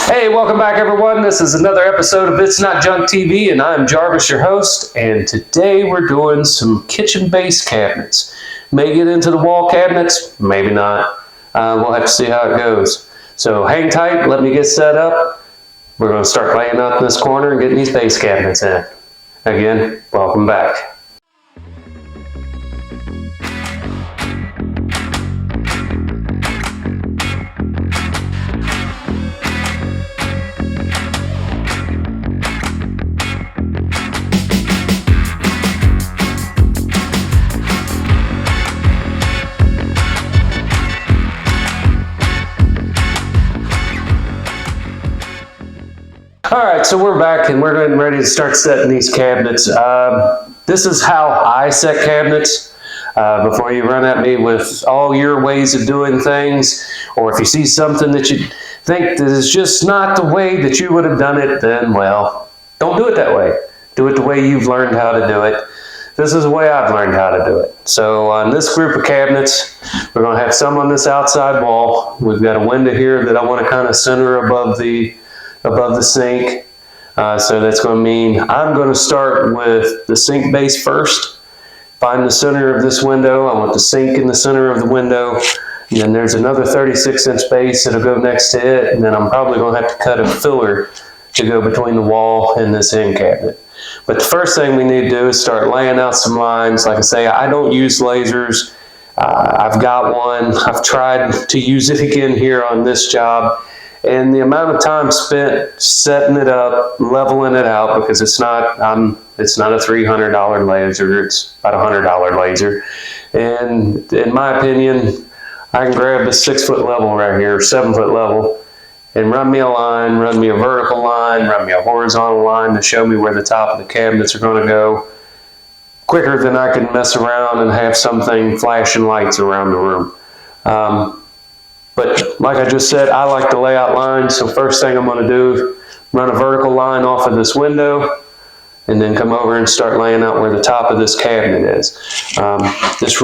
Hey, welcome back everyone. This is another episode of Itsnotjunktv and I'm Jarvis, your host, and today we're doing some kitchen-based cabinets. May get into the wall cabinets, maybe not. We'll have to see how it goes. So hang tight, let me get set up. We're going to start laying out this corner and getting these base cabinets in. Again, welcome back. Alright, so we're back and we're getting ready to start setting these cabinets. This is how I set cabinets. Before you run at me with all your ways of doing things, or if you see something that you think that is just not the way that you would have done it, then, well, don't do it that way. Do it the way you've learned how to do it. This is the way I've learned how to do it. So on this group of cabinets, we're going to have some on this outside wall. We've got a window here that I want to kind of center above the sink. So that's going to mean I'm going to start with the sink base first. Find the center of this window. I want the sink in the center of the window. And then there's another 36-inch base that'll go next to it. And then I'm probably going to have to cut a filler to go between the wall and this end cabinet. But the first thing we need to do is start laying out some lines. Like I say, I don't use lasers. I've got one. I've tried to use it again here on this job. And the amount of time spent setting it up, leveling it out, because it's not a $300 laser, it's about a $100 laser. And in my opinion, I can grab the 6-foot level right here, 7-foot level, and run me a line, run me a vertical line, run me a horizontal line to show me where the top of the cabinets are going to go, quicker than I can mess around and have something flashing lights around the room. But like I just said, I like to lay out lines. So first thing I'm going to do, run a vertical line off of this window and then come over and start laying out where the top of this cabinet is. This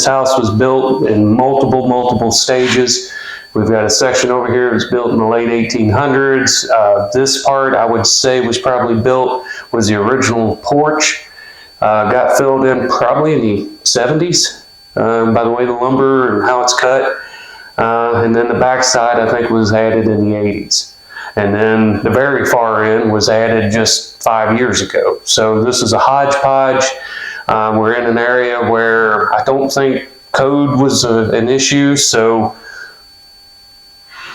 house was built in multiple stages. We've got a section over here that was built in the late 1800s. This part I would say was the original porch. Got filled in probably in the 70s by the way the lumber and how it's cut. And then the back side, I think, was added in the 80s. And then the very far end was added just 5 years ago. So this is a hodgepodge. We're in an area where I don't think code was an issue. So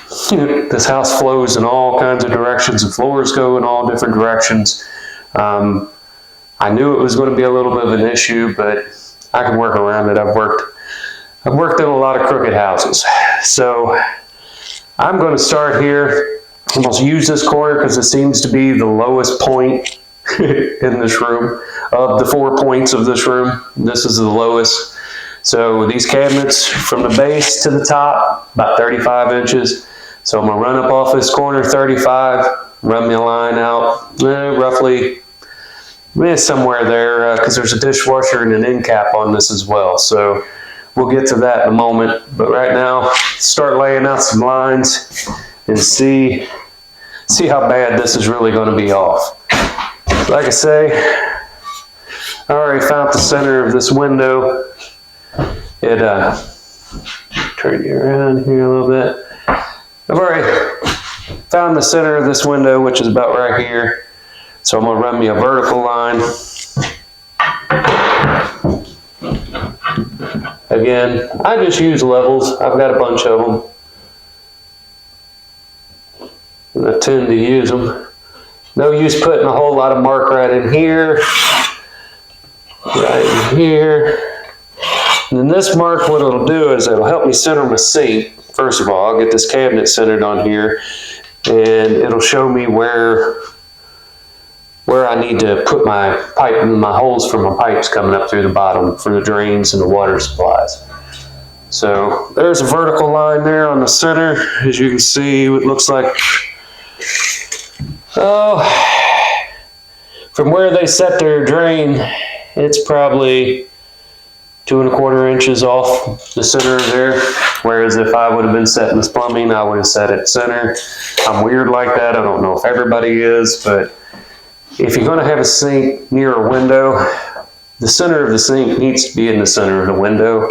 this house flows in all kinds of directions. The floors go in all different directions. I knew it was going to be a little bit of an issue, but I can work around it. I've worked in a lot of crooked houses. So I'm going to start here. I'm going to use this corner because it seems to be the lowest point in this room. Of the 4 points of this room, this is the lowest. So these cabinets from the base to the top, about 35 inches. So I'm going to run up off this corner 35, run me a line out roughly somewhere there because there's a dishwasher and an end cap on this as well. So we'll get to that in a moment, but right now, start laying out some lines and see how bad this is really going to be off. Like I say, I already found the center of this window. Turn you around here a little bit. I've already found the center of this window, which is about right here. So I'm going to run me a vertical line. Again, I just use levels. I've got a bunch of them. And I tend to use them. No use putting a whole lot of mark right in here. Right in here. And then this mark, what it'll do is it'll help me center my sink. First of all, I'll get this cabinet centered on here. And it'll show me where I need to put my pipe and my holes for my pipes coming up through the bottom for the drains and the water supplies. So there's a vertical line there on the center. As you can see, it looks like, from where they set their drain, it's probably 2¼ inches off the center there. Whereas if I would have been setting this plumbing, I would have set it center. I'm weird like that. I don't know if everybody is, but if you're going to have a sink near a window, the center of the sink needs to be in the center of the window.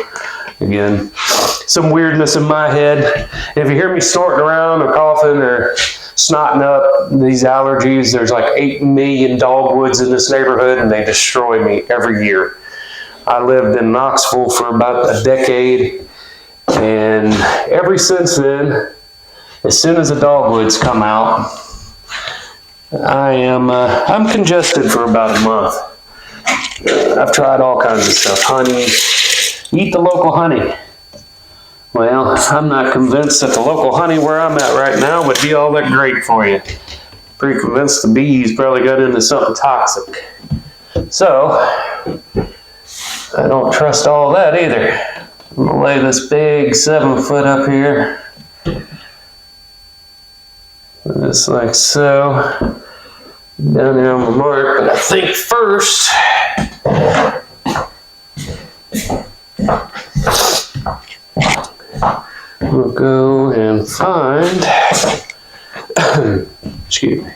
Again, some weirdness in my head. If you hear me snorting around or coughing or snotting up these allergies, there's like 8 million dogwoods in this neighborhood and they destroy me every year. I lived in Knoxville for about a decade, and ever since then, as soon as the dogwoods come out, I'm congested for about a month. I've tried all kinds of stuff. Honey, eat the local honey. Well, I'm not convinced that the local honey where I'm at right now would be all that great for you. Pretty convinced the bees probably got into something toxic. So, I don't trust all that either. I'm gonna lay this big 7-foot up here. Just like so. Down there on my mark, but I think first, we'll go and find, excuse me.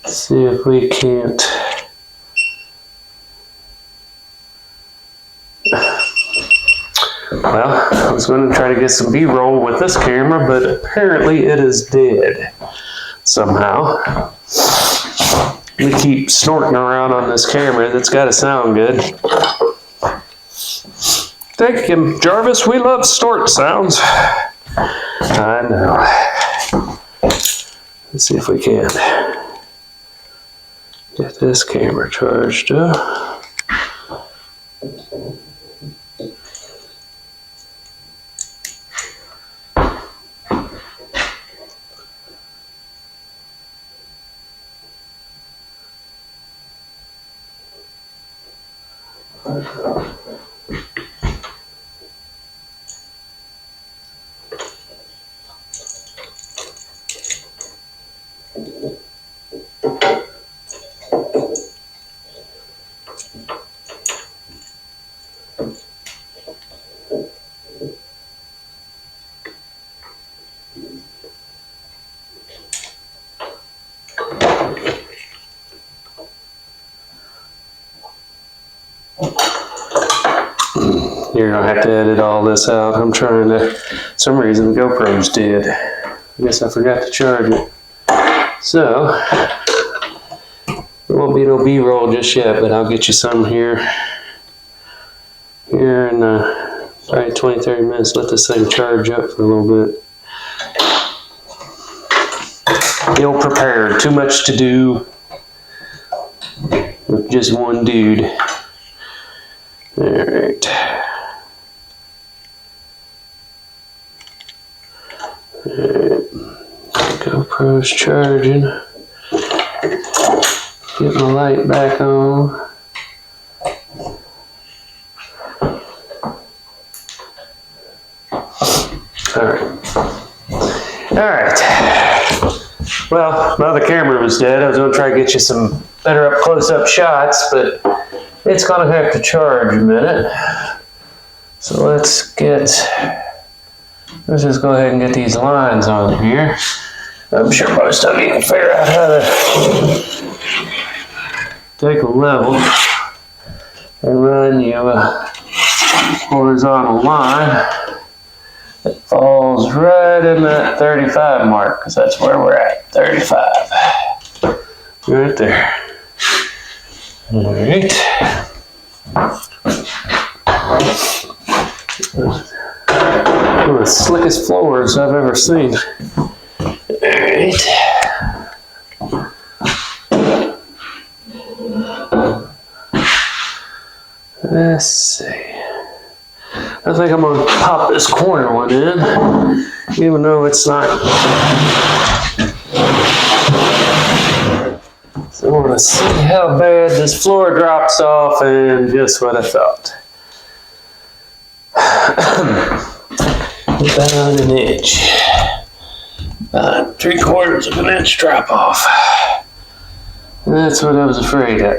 See if we can't. Well, I was going to try to get some B-roll with this camera, but apparently it is dead somehow. We keep snorting around on this camera. That's got to sound good. Thank you, Jarvis. We love snort sounds. I know. Let's see if we can get this camera charged up. You're gonna have to edit all this out. I'm trying to, for some reason the GoPro's dead. I guess I forgot to charge it. So, there won't be no B-roll just yet, but I'll get you some here in probably 20-30 minutes. Let this thing charge up for a little bit. Ill prepared, too much to do with just one dude. Alright. GoPro's charging. Get my light back on. Alright. Well, my other camera was dead. I was going to try to get you some better close-up shots, but it's going to have to charge a minute. So let's just go ahead and get these lines on here. I'm sure most of you can figure out how to take a level and run you a horizontal line that falls right in that 35 mark, because that's where we're at, 35. Right there. All right. One of the slickest floors I've ever seen. Alright. Let's see. I think I'm going to pop this corner one in, even though it's not. So I want to see how bad this floor drops off, and just what I thought. About an inch. About 3/4 of an inch drop off. That's what I was afraid of.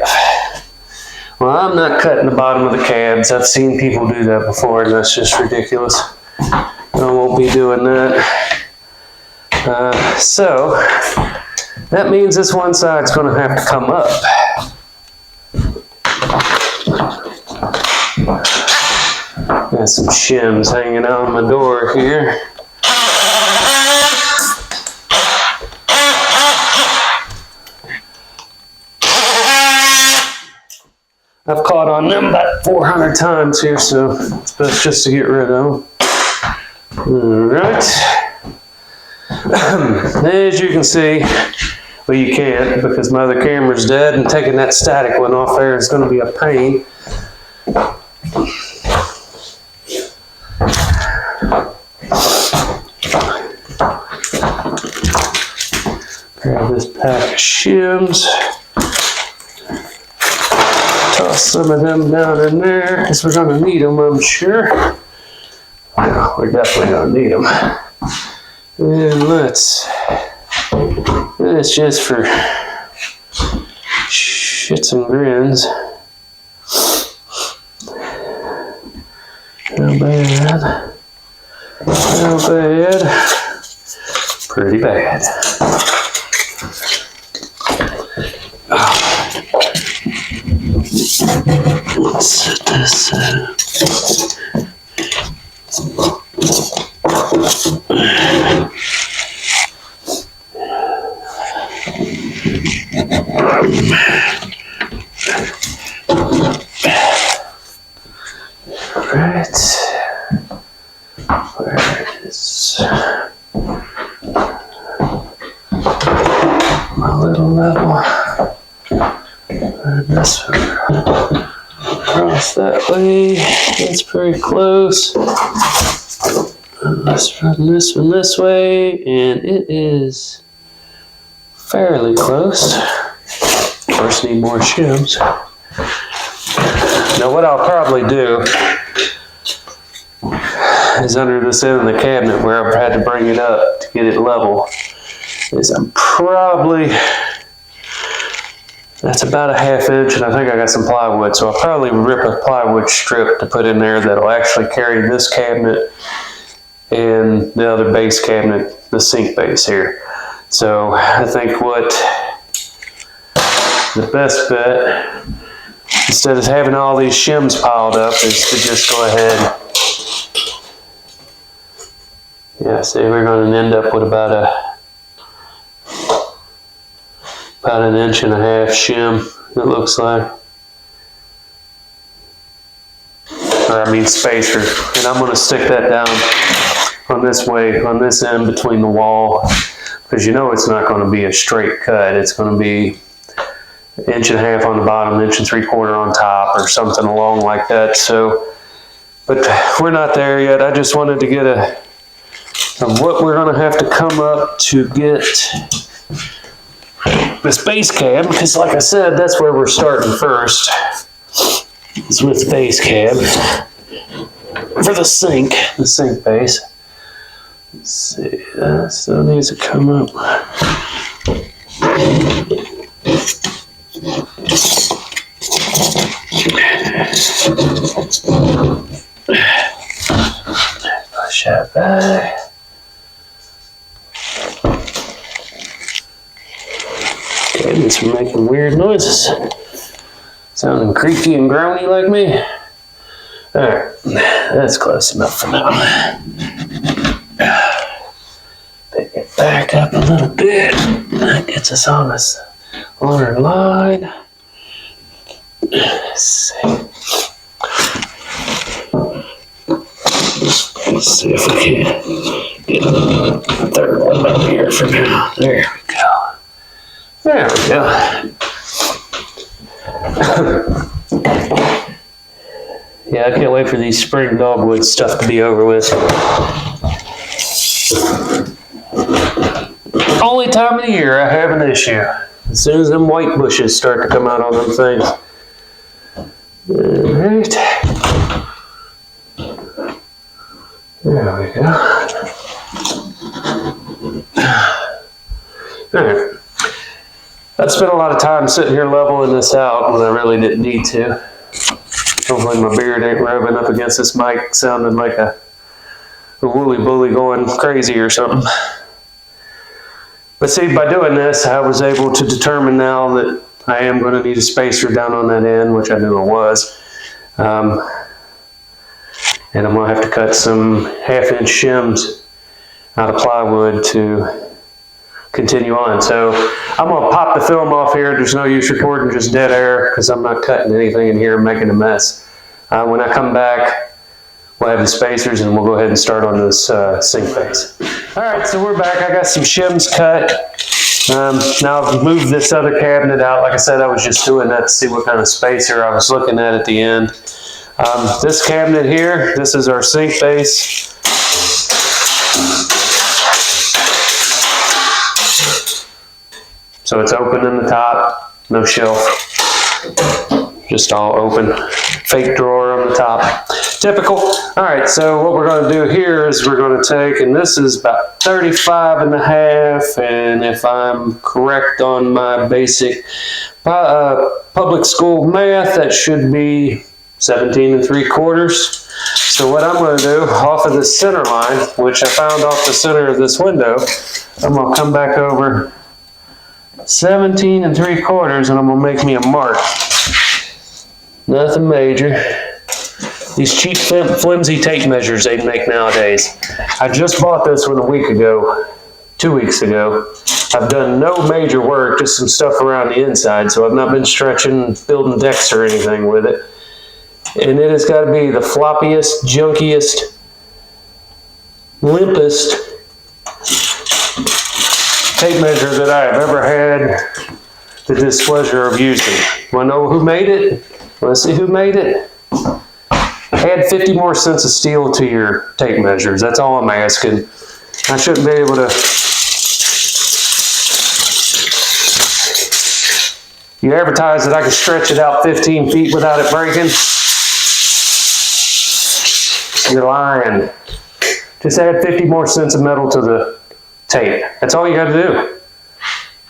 Well, I'm not cutting the bottom of the cabs. I've seen people do that before, and that's just ridiculous. I won't be doing that. So, that means this one side's going to have to come up. Got some shims hanging on my door here. I've caught on them about 400 times here, so it's best just to get rid of them. All right. As you can see, well, you can't because my other camera's dead, and taking that static one off there is going to be a pain. Grab this pack of shims. Toss some of them down in there because we're going to need them, I'm sure. No, we're definitely going to need them. And let's just for shits and grins. How bad? How bad? Pretty bad. Let's set this Right. Where is my little level? And this one across that way. That's pretty close. Let's run this one this way, and it is fairly close. Of course, need more shims. Now, what I'll probably do is under this end of the cabinet where I've had to bring it up to get it level, is I'm probably, that's about a 1/2 inch, and I think I got some plywood, so I'll probably rip a plywood strip to put in there that'll actually carry this cabinet and the other base cabinet, the sink base here. So I think what the best bet, instead of having all these shims piled up, is to just go ahead. Yeah, see, we're going to end up with about an 1.5 inch shim, it looks like. Or I mean spacer. And I'm going to stick that down on this way, on this end between the wall, because you know it's not going to be a straight cut. It's going to be 1.5 inches on the bottom, 1 3/4 on top, or something along like that. So, but we're not there yet. I just wanted to get of what we're going to have to come up to get this base cab, because like I said, that's where we're starting first. It's with the base cab for the sink base. Let's see, that still needs to come up. Push that back. Cabinets are making weird noises. Sounding creaky and groany like me. Alright, that's close enough for now. Pick it back up a little bit. That gets us on our line. Let's see. Let's see if we can get a third one up here for now. There we go. There we go. Yeah, I can't wait for these spring dogwood stuff to be over with. Only time of the year I have an issue. As soon as them white bushes start to come out on them things. Alright. There we go. All right. I've spent a lot of time sitting here leveling this out when I really didn't need to. Hopefully my beard ain't rubbing up against this mic sounding like a woolly bully going crazy or something. But see, by doing this, I was able to determine now that I am going to need a spacer down on that end, which I knew I was. And I'm going to have to cut some 1/2-inch shims out of plywood to continue on. So I'm going to pop the film off here. There's no use recording just dead air because I'm not cutting anything in here and making a mess. When I come back, we'll have the spacers and we'll go ahead and start on this sink face. All right, so we're back. I got some shims cut. Now I've moved this other cabinet out. Like I said, I was just doing that to see what kind of spacer I was looking at the end. This cabinet here, this is our sink base. So it's open in the top, no shelf, just all open. Fake drawer on the top. Typical. All right, so what we're going to do here is we're going to take, and this is about 35.5, and if I'm correct on my basic public school math, that should be 17 3/4. So what I'm going to do off of this center line, which I found off the center of this window, I'm going to come back over 17 3/4, and I'm going to make me a mark. Nothing major. These cheap flimsy tape measures they make nowadays. I just bought this one a week ago, 2 weeks ago. I've done no major work, just some stuff around the inside, so I've not been stretching, building decks or anything with it. And it has got to be the floppiest, junkiest, limpest tape measure that I have ever had the displeasure of using. Want to know who made it? Want to see who made it? Add 50 more cents of steel to your tape measures. That's all I'm asking. I shouldn't be able to. You advertise that I can stretch it out 15 feet without it breaking. You're lying. Just add 50 more cents of metal to the tape. That's all you got to do.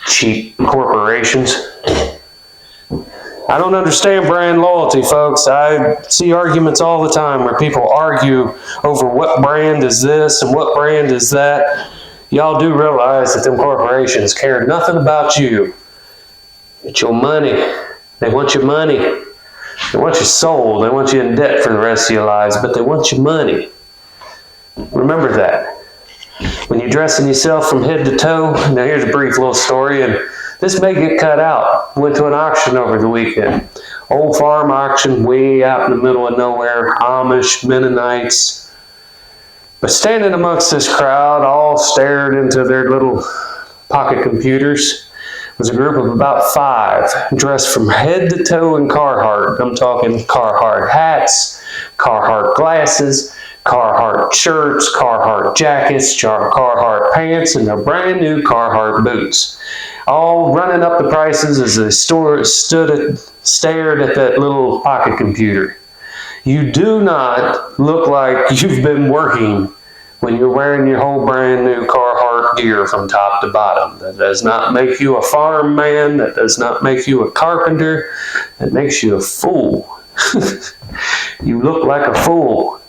Cheap corporations. I don't understand brand loyalty, folks. I see arguments all the time where people argue over what brand is this and what brand is that. Y'all do realize that them corporations care nothing about you. It's your money. They want your money. They want you sold. They want you in debt for the rest of your lives, but they want your money. Remember that. When you're dressing yourself from head to toe, now here's a brief little story, and this may get cut out. Went to an auction over the weekend. Old farm auction way out in the middle of nowhere. Amish, Mennonites. But standing amongst this crowd, all stared into their little pocket computers, was a group of about 5, dressed from head to toe in Carhartt. I'm talking Carhartt hats, Carhartt glasses, Carhartt shirts, Carhartt jackets, Carhartt pants, and their brand new Carhartt boots. All running up the prices as they stared at that little pocket computer. You do not look like you've been working when you're wearing your whole brand new Carhartt gear from top to bottom. That does not make you a farm man. That does not make you a carpenter. That makes you a fool. You look like a fool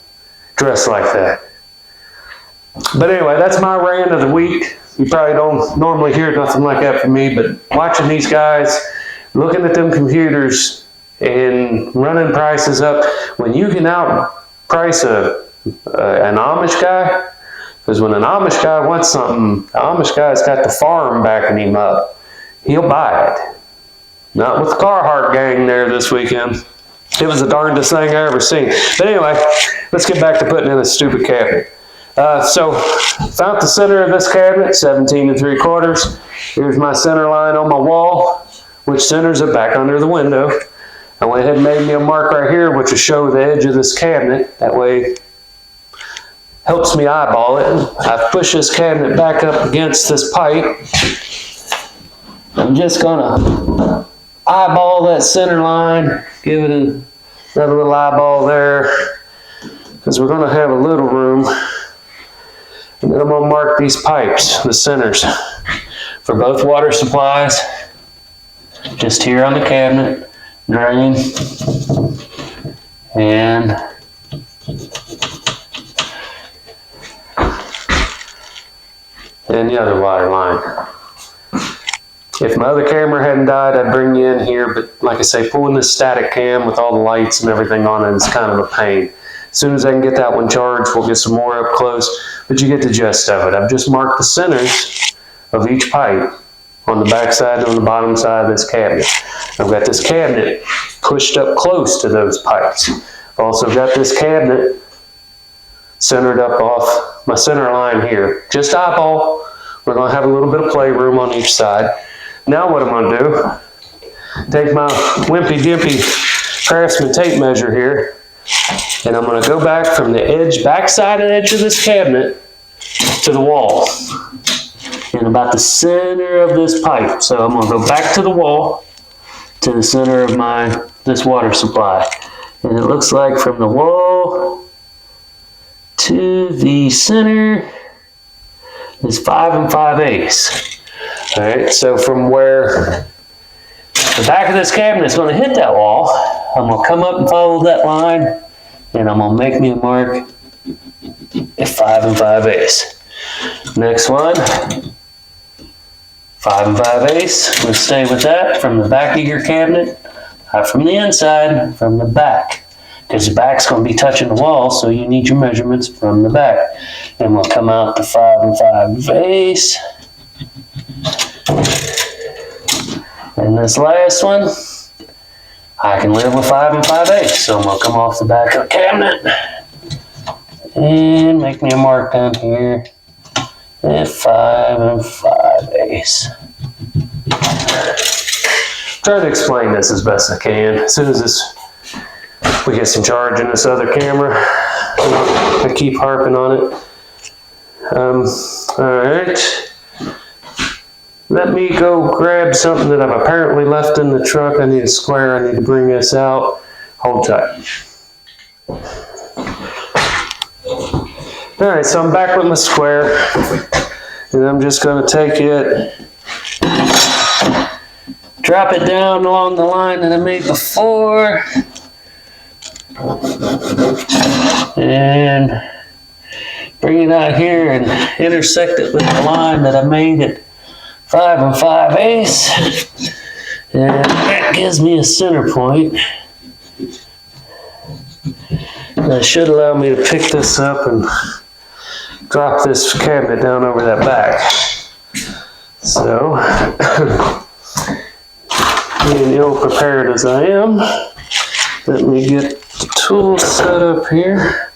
dressed like that. But anyway, that's my rant of the week. You probably don't normally hear nothing like that from me, but watching these guys, looking at them computers and running prices up, when you can outprice an Amish guy, because when an Amish guy wants something, the Amish guy's got the farm backing him up. He'll buy it. Not with the Carhartt gang there this weekend. It was the darndest thing I ever seen. But anyway, let's get back to putting in a stupid cabinet. So, found the center of this cabinet, 17 3/4. Here's my center line on my wall, which centers it back under the window. I went ahead and made me a mark right here, which will show the edge of this cabinet. That way, helps me eyeball it. I push this cabinet back up against this pipe. I'm just gonna eyeball that center line, give it another little eyeball there, because we're gonna have a little room And then I'm going to mark these pipes, the centers, for both water supplies. Just here on the cabinet, drain, and the other water line. If my other camera hadn't died, I'd bring you in here, but like I say, pulling this static cam with all the lights and everything on it is kind of a pain. As soon as I can get that one charged, we'll get some more up close, but you get the gist of it. I've just marked the centers of each pipe on the back side and on the bottom side of this cabinet. I've got this cabinet pushed up close to those pipes. I've also got this cabinet centered up off my center line here. Just eyeball. We're going to have a little bit of playroom on each side. Now what I'm going to do, take my wimpy dimpy Craftsman tape measure here, and I'm going to go back from the edge, backside edge of this cabinet to the wall, in about the center of this pipe. So I'm going to go back to the wall, to the center of this water supply. And it looks like from the wall to the center is 5 5/8. All right, so from where the back of this cabinet is going to hit that wall, I'm going to come up and follow that line, and I'm going to make me a mark at 5 5/8. Next one, 5 5/8. We'll stay with that from the back of your cabinet, not from the inside, from the back. Because the back's going to be touching the wall, so you need your measurements from the back. Then we'll come out to 5 5/8. And this last one, I can live with 5 5/8. So I'm going to come off the back of the cabinet and make me a mark down here at 5 5/8. Try to explain this as best I can. As soon as we get some charge in this other camera, I keep harping on it. All right. Let me go grab something that I've apparently left in the truck. I need a square. I need to bring this out. Hold tight. All right, so I'm back with my square, and I'm just going to take it, drop it down along the line that I made before, and bring it out here and intersect it with the line that I made at 5 5/8, and that gives me a center point. That should allow me to pick this up and drop this cabinet down over that back. So, being ill prepared as I am, let me get the tool set up here.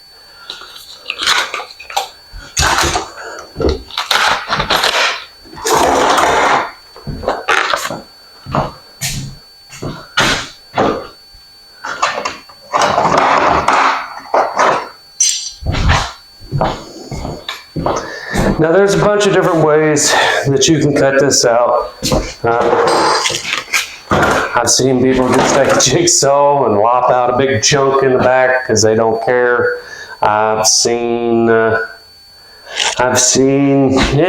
Now there's a bunch of different ways that you can cut this out. I've seen people just take a jigsaw and lop out a big chunk in the back because they don't care. I've seen, yeah,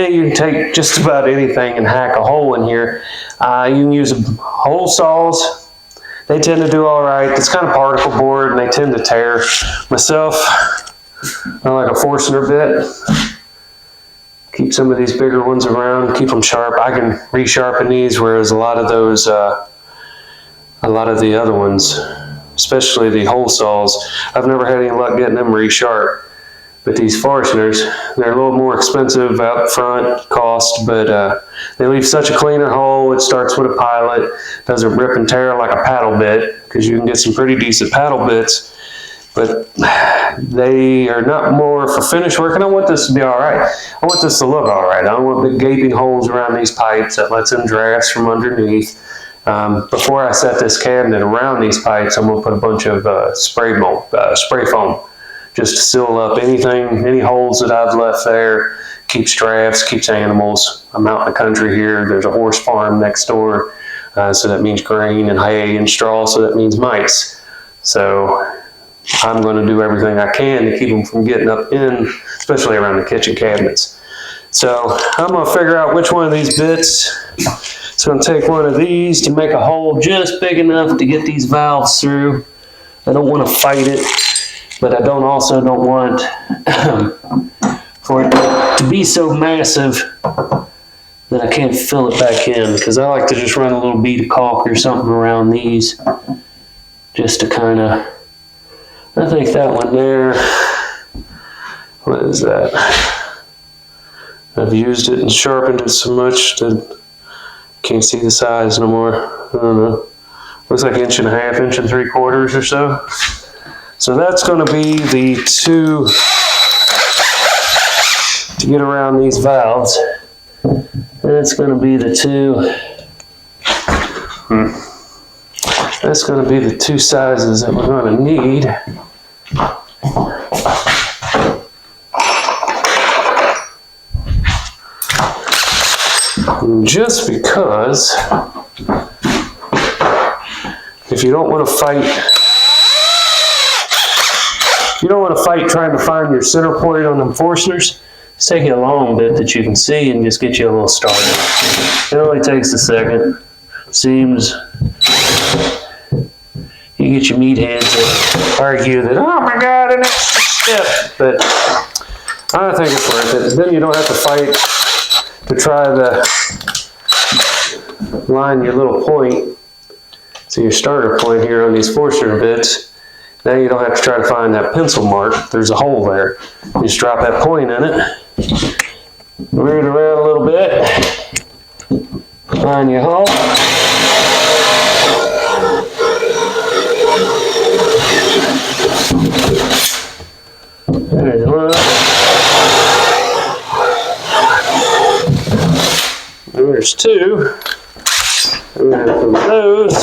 you can take just about anything and hack a hole in here. You can use hole saws. They tend to do all right. It's kind of particle board and they tend to tear. Myself, I like a Forstner bit. Keep some of these bigger ones around, keep them sharp. I can resharpen these, whereas a lot of those, a lot of the other ones, especially the hole saws, I've never had any luck getting them resharp. But these Forstners, they're a little more expensive up front cost, but they leave such a cleaner hole. It starts with a pilot, doesn't rip and tear like a paddle bit, because you can get some pretty decent paddle bits. But they are not more for finish work, and I want this to be all right. I want this to look all right. I don't want big gaping holes around these pipes that lets in drafts from underneath. Before I set this cabinet around these pipes, I'm going to put a bunch of spray foam, just to seal up anything, any holes that I've left there. Keeps drafts, keeps animals. I'm out in the country here. There's a horse farm next door, so that means grain and hay and straw, so that means mice. So I'm going to do everything I can to keep them from getting up in, especially around the kitchen cabinets. So I'm going to figure out which one of these bits. So I'm going to take one of these to make a hole just big enough to get these valves through. I don't want to fight it, but I also don't want for it to be so massive that I can't fill it back in, because I like to just run a little bead of caulk or something around these just to kind of, I think that one there, what is that? I've used it and sharpened it so much that I can't see the size no more. I don't know. Looks like 1.5 inches, 1 3/4 or so. So that's going to be the two to get around these valves. That's going to be the two. That's going to be the two sizes that we're going to need. Just because if you don't want to fight, trying to find your center point on them Forstners, just take you a long bit that you can see and just get you a little started. It only takes a second. Seems you get your meatheads that argue that, oh my God, an extra step, but I think it's worth it. Then you don't have to fight to try to line your little point. So your starter point here on these Forstner bits, now you don't have to try to find that pencil mark. There's a hole there. You just drop that point in it, rear it around a little bit, find your hole. There's one. There's two. I'm going to put those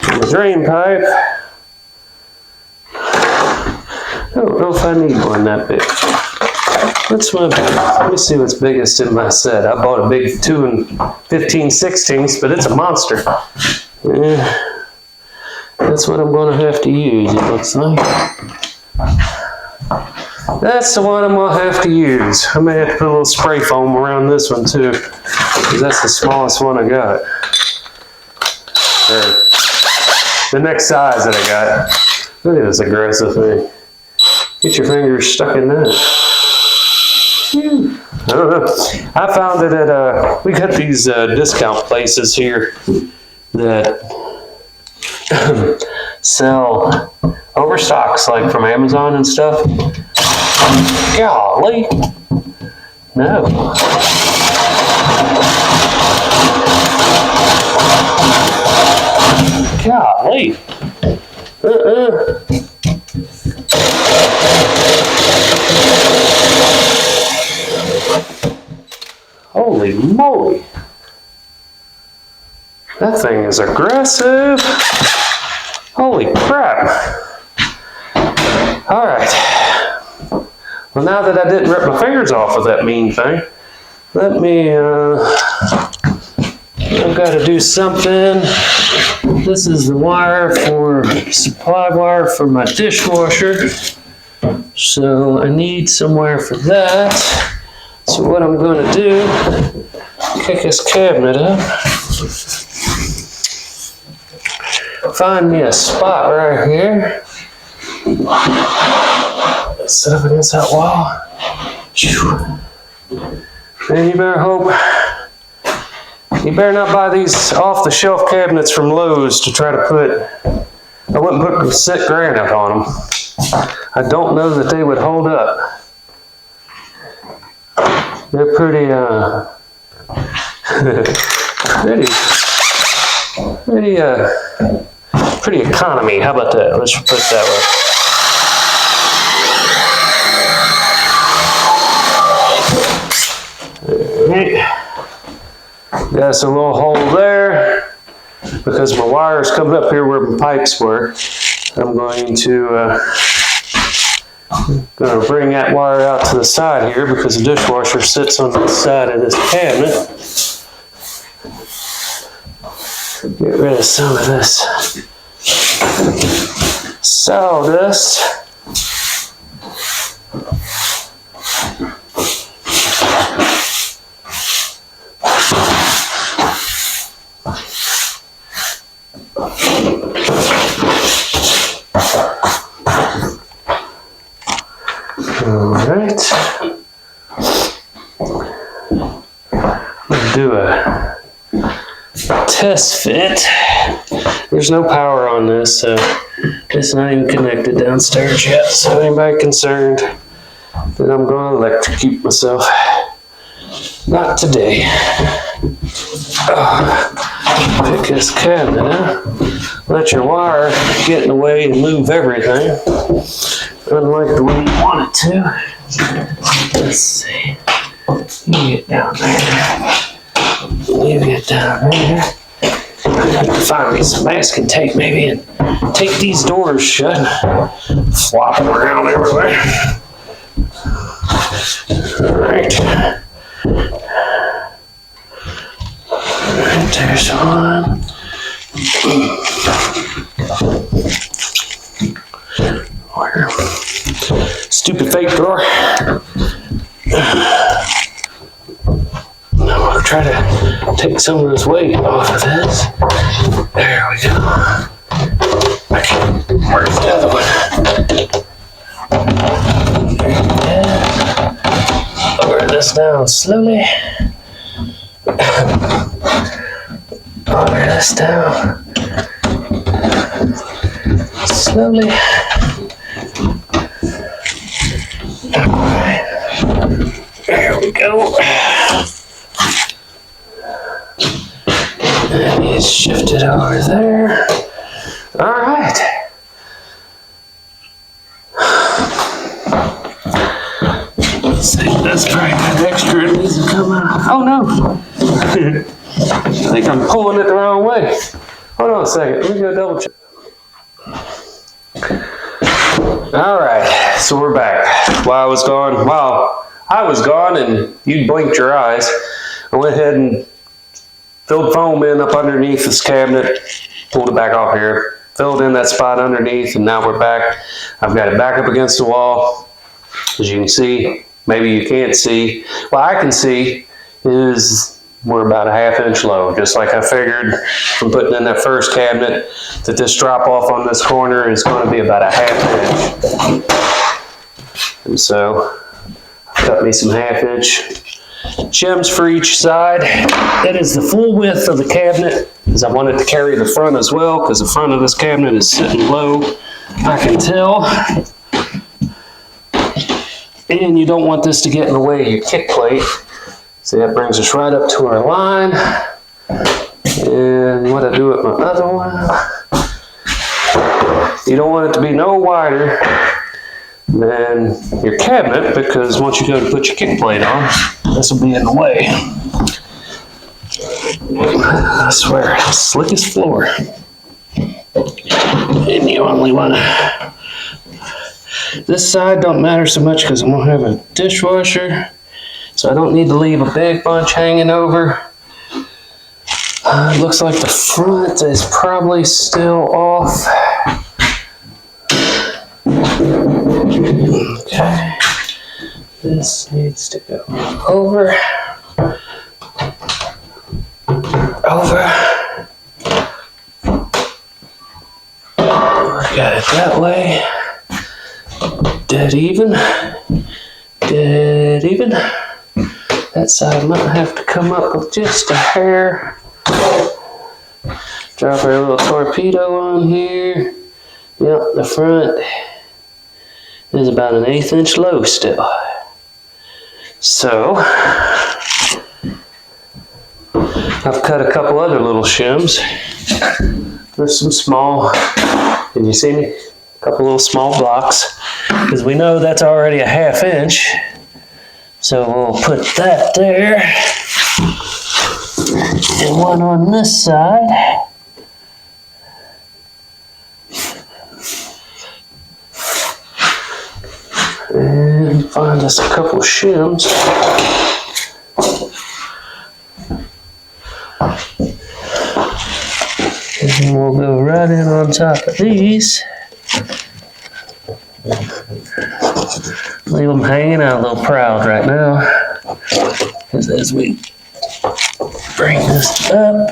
in the drain pipe. I don't know if I need one that big. Let me see what's biggest in my set. I bought a big 2 15/16, but it's a monster. Yeah, that's what I'm going to have to use, it looks like. That's the one I'm going to have to use. I may have to put a little spray foam around this one too, because that's the smallest one I got. Or the next size that I got. Look at this aggressive thing. Get your fingers stuck in that. I don't know. I found it at, we got these discount places here that sell overstocks, like from Amazon and stuff. Golly. No. Golly. Holy moly. That thing is aggressive. Holy crap. All right. Well, now that I didn't rip my fingers off of that mean thing, let me, I've got to do something. This is the wire supply wire for my dishwasher. So I need some wire for that. So what I'm going to do, kick this cabinet up, find me a spot right here. Sit up against that wall. And you better not buy these off-the-shelf cabinets from Lowe's to try to put, I wouldn't put set granite on them. I don't know that they would hold up. They're pretty pretty economy. How about that? Let's put it that way. Got a little hole there because my wire is coming up here where my pipes were. I'm going to bring that wire out to the side here because the dishwasher sits on the side of this cabinet. Get rid of some of this sawdust. Alright. Let's do a test fit. There's no power on this, so it's not even connected downstairs yet. So anybody concerned that I'm going to electrocute myself? Not today. Pick this cabinet up. Let your wire get in the way and move everything. Unlike the way you want it to. Let's see. You get down there. You get down there. I can find me some masking tape maybe and tape these doors shut. Flop them around everywhere. Alright. Alright, there's one. Where? Stupid fake drawer. Now I'll try to take some of this weight off of this. There we go. Where's the other one? Lower this down slowly. Lower this down slowly. Alright. There we go. And he's shifted over there. Alright. Let's see, this crank that extra needs to come out. Oh no! I think I'm pulling it the wrong way. Hold on a second, let me go double check. Alright, so we're back. While I was gone and you blinked your eyes, I went ahead and filled foam in up underneath this cabinet, pulled it back off here, filled in that spot underneath, and now we're back. I've got it back up against the wall. As you can see, maybe you can't see. Well, I can see is we're about a ½ inch low, just like I figured from putting in that first cabinet that this drop off on this corner is going to be about a ½ inch. And so I cut me some ½ inch shims for each side. That is the full width of the cabinet, because I wanted to carry the front as well, because the front of this cabinet is sitting low, I can tell. And you don't want this to get in the way of your kick plate. See, that brings us right up to our line. And what I do with my other one, you don't want it to be no wider than your cabinet, because once you go to put your kick plate on, this will be in the way. I swear, slickest floor. And you only want to... This side don't matter so much because I'm going to have a dishwasher, so I don't need to leave a big bunch hanging over. It looks like the front is probably still off. Okay. This needs to go over. Over. Got it that way. Dead even. Dead even. That side might have to come up with just a hair. Drop our little torpedo on here. Yep, the front is about an 1/8 inch low still. So, I've cut a couple other little shims. There's some small, can you see me? A couple little small blocks, because we know that's already a ½ inch. So we'll put that there. And one on this side. And find us a couple of shims. And And we'll go right in on top of these. Leave them hanging out a little proud right now. Because as we bring this up,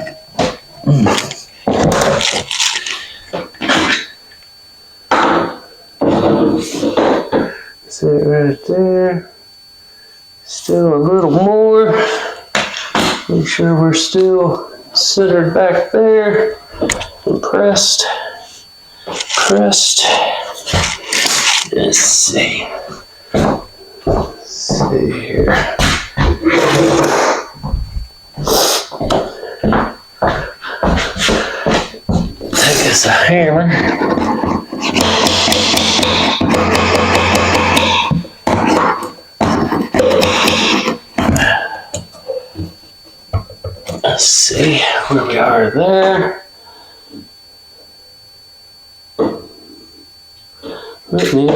sit right there. Still a little more. Make sure we're still centered back there. And pressed. Let's see. Let's see here. Take us a hammer. Let's see where we are there. Let me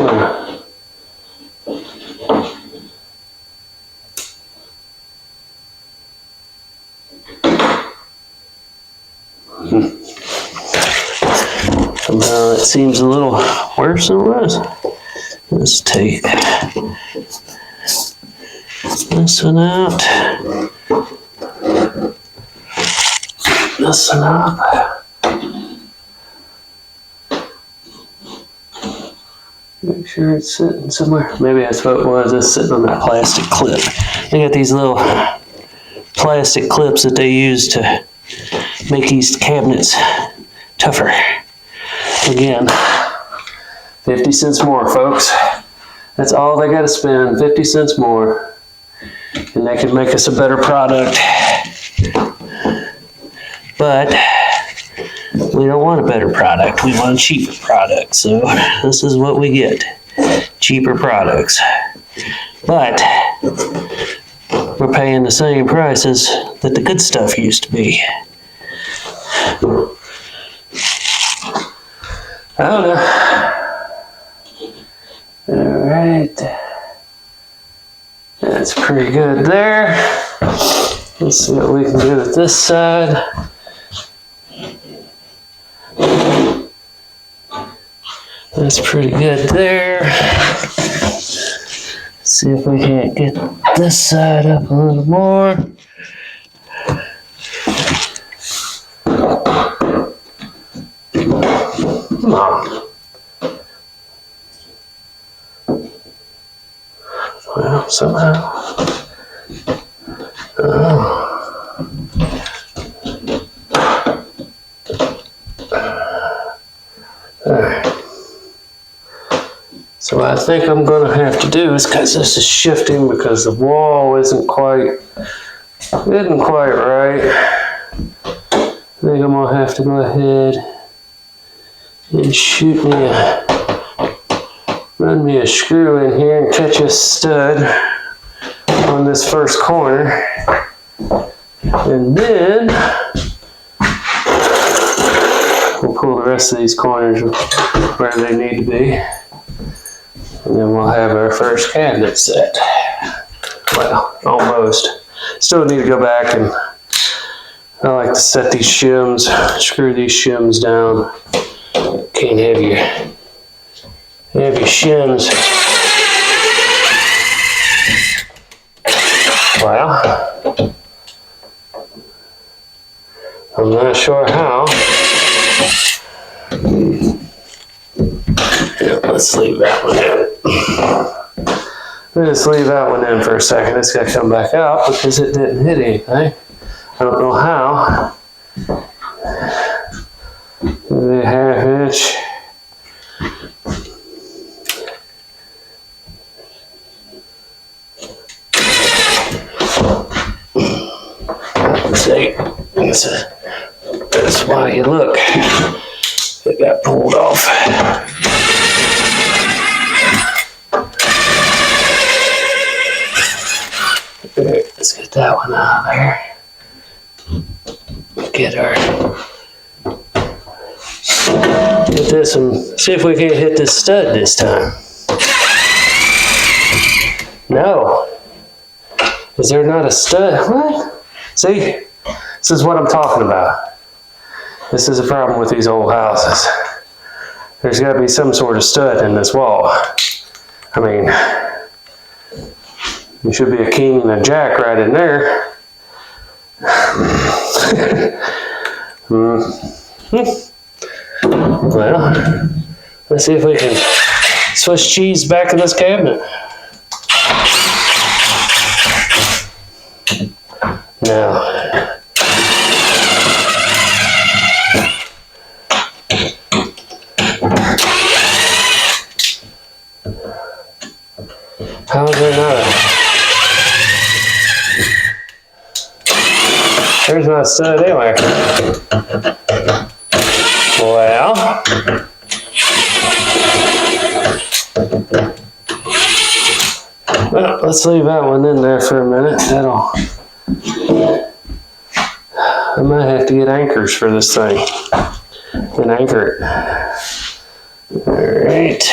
somehow it seems a little worse than it was. Let's take this one out. This one up. Make sure it's sitting somewhere. Maybe that's what it was. It's sitting on that plastic clip. They got these little plastic clips that they use to make these cabinets tougher. Again, 50 cents more, folks. That's all they got to spend, 50 cents more. And they can make us a better product. But we don't want a better product. We want a cheaper product. So this is what we get. Cheaper products. But we're paying the same prices that the good stuff used to be. I don't know. All right. That's pretty good there. Let's see what we can do with this side. That's pretty good there. See if we can't get this side up a little more. Come on. Well, somehow. Alright. So what I think I'm going to have to do is, because this is shifting because the wall isn't quite right. I think I'm going to have to go ahead and run me a screw in here and catch a stud on this first corner. And then we'll pull the rest of these corners where they need to be. And then we'll have our first cabinet set. Well, almost. Still need to go back and I like to set these shims, screw these shims down. Can't have your shims. Well, I'm not sure how. Yeah, let's leave that one in. Let's leave that one in for a second. It's got to come back out because it didn't hit anything. I don't know how. Maybe a half inch. See, that's why you look. It got pulled off. Okay, let's get that one out of there. Get this and see if we can hit this stud this time. No. Is there not a stud? What? See, this is what I'm talking about. This is a problem with these old houses. There's got to be some sort of stud in this wall. I mean, there should be a king and a jack right in there. Well, let's see if we can Swiss cheese back in this cabinet. Now, how is there not? There's not a stud anywhere. Well, let's leave that one in there for a minute. I might have to get anchors for this thing and anchor it. Alright.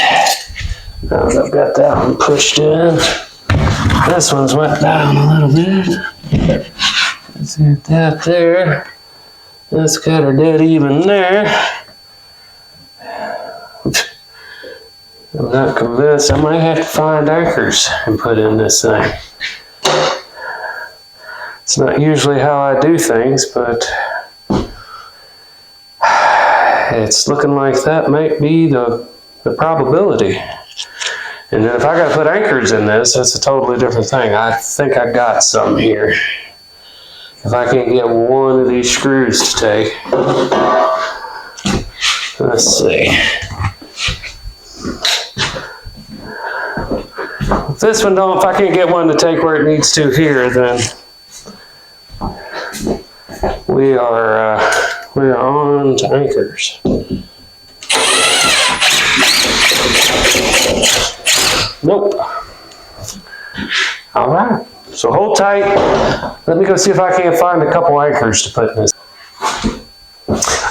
Now that I've got that one pushed in, this one's went down a little bit. Let's get that there. That's got her dead even there. I'm not convinced. I might have to find anchors and put in this thing. It's not usually how I do things, but it's looking like that might be the probability. And then if I gotta put anchors in this, that's a totally different thing. I think I got some here. If I can't get one of these screws to take. Let's see. If this one don't, if I can't get one to take where it needs to here, then we are on to anchors. Nope. All right. So hold tight. Let me go see if I can't find a couple anchors to put in this.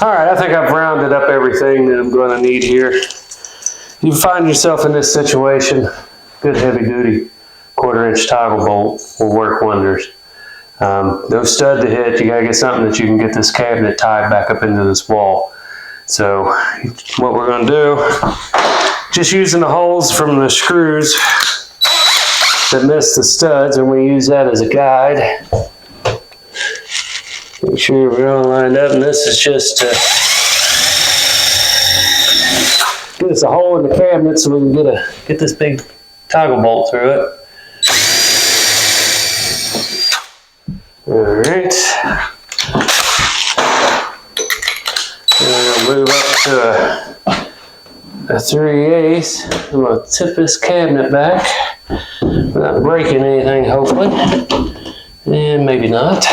All right. I think I've rounded up everything that I'm going to need here. If you find yourself in this situation, good heavy-duty 1/4-inch toggle bolt will work wonders. No stud to hit. You gotta get something that you can get this cabinet tied back up into this wall. So what we're gonna do, just using the holes from the screws that miss the studs, and we use that as a guide. Make sure we're all lined up, and this is just to give us a hole in the cabinet so we can get this big toggle bolt through it. Alright. We'll move up to a 3/8. I'm going to tip this cabinet back without breaking anything, hopefully. And maybe not.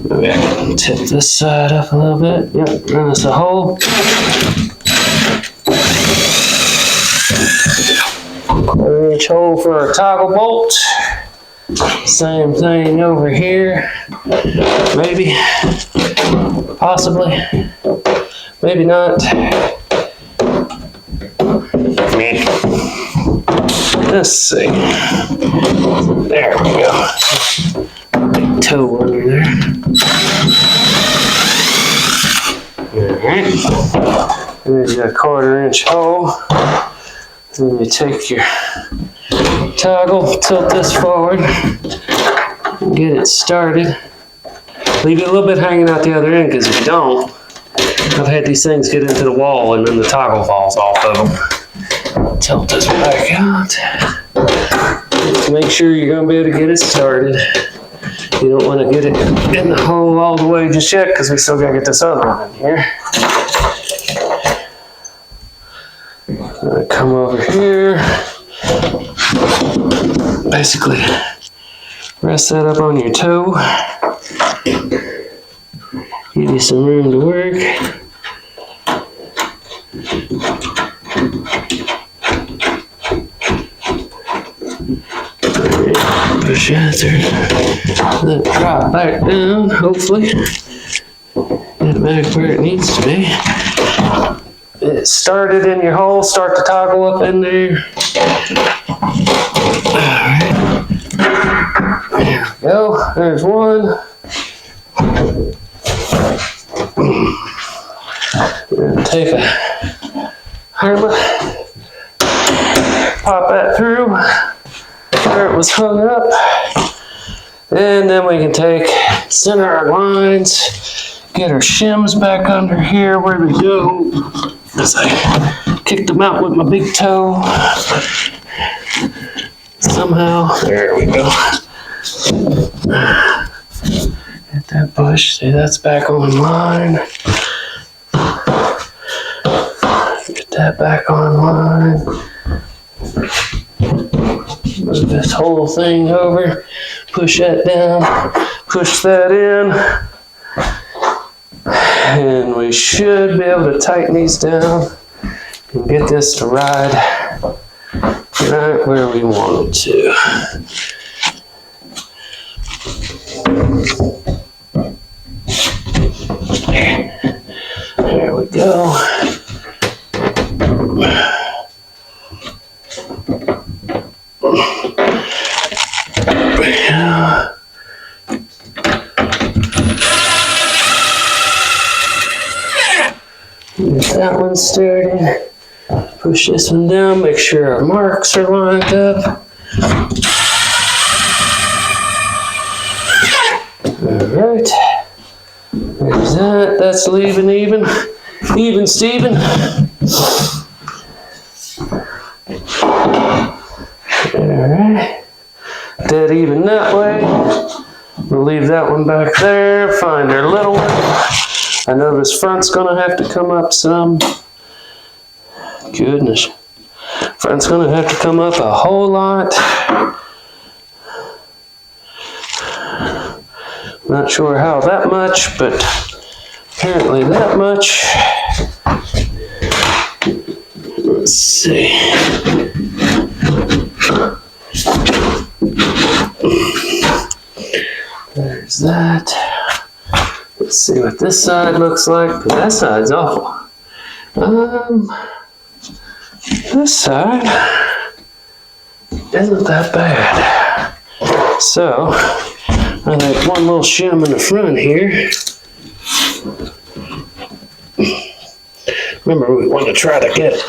Maybe I can tip this side up a little bit. Yep, run us a hole. 1/4-inch hole for our toggle bolt. Same thing over here. Maybe, possibly, maybe not. Let's see. There we go. Big toe under there. Alright. There's your 1/4-inch hole. Then you take your toggle, tilt this forward, get it started. Leave it a little bit hanging out the other end, because if you don't, I've had these things get into the wall and then the toggle falls off of them. Tilt this back out. Just make sure you're going to be able to get it started. You don't want to get it in the hole all the way just yet, because we still got to get this other one in here. I'm going to come over here. Basically, rest that up on your toe. Give you some room to work. Push that through. Let it drop back down, hopefully. Get it back where it needs to be. It started in your hole, start to toggle up in there. Alright. There we go. There's one. And take a hammer, pop that through where it was hung up, and then we can center our lines, get our shims back under here where they go, as I kicked them out with my big toe. Somehow, there we go. Get that bush, see that's back online. Get that back online. Move this whole thing over, push that down, push that in, and we should be able to tighten these down and get this to ride right where we want it to. There we go. Get that one started. Push this one down, make sure our marks are lined up. Alright. There's that. That's leaving even. Even Steven. Alright. Dead even that way. We'll leave that one back there. Find our little one. I know this front's gonna have to come up some. Goodness. Front's gonna have to come up a whole lot. Not sure how that much, but apparently that much. Let's see. There's that. Let's see what this side looks like, but that side's awful. This side isn't that bad. So, I like one little shim in the front here. Remember, we want to try to get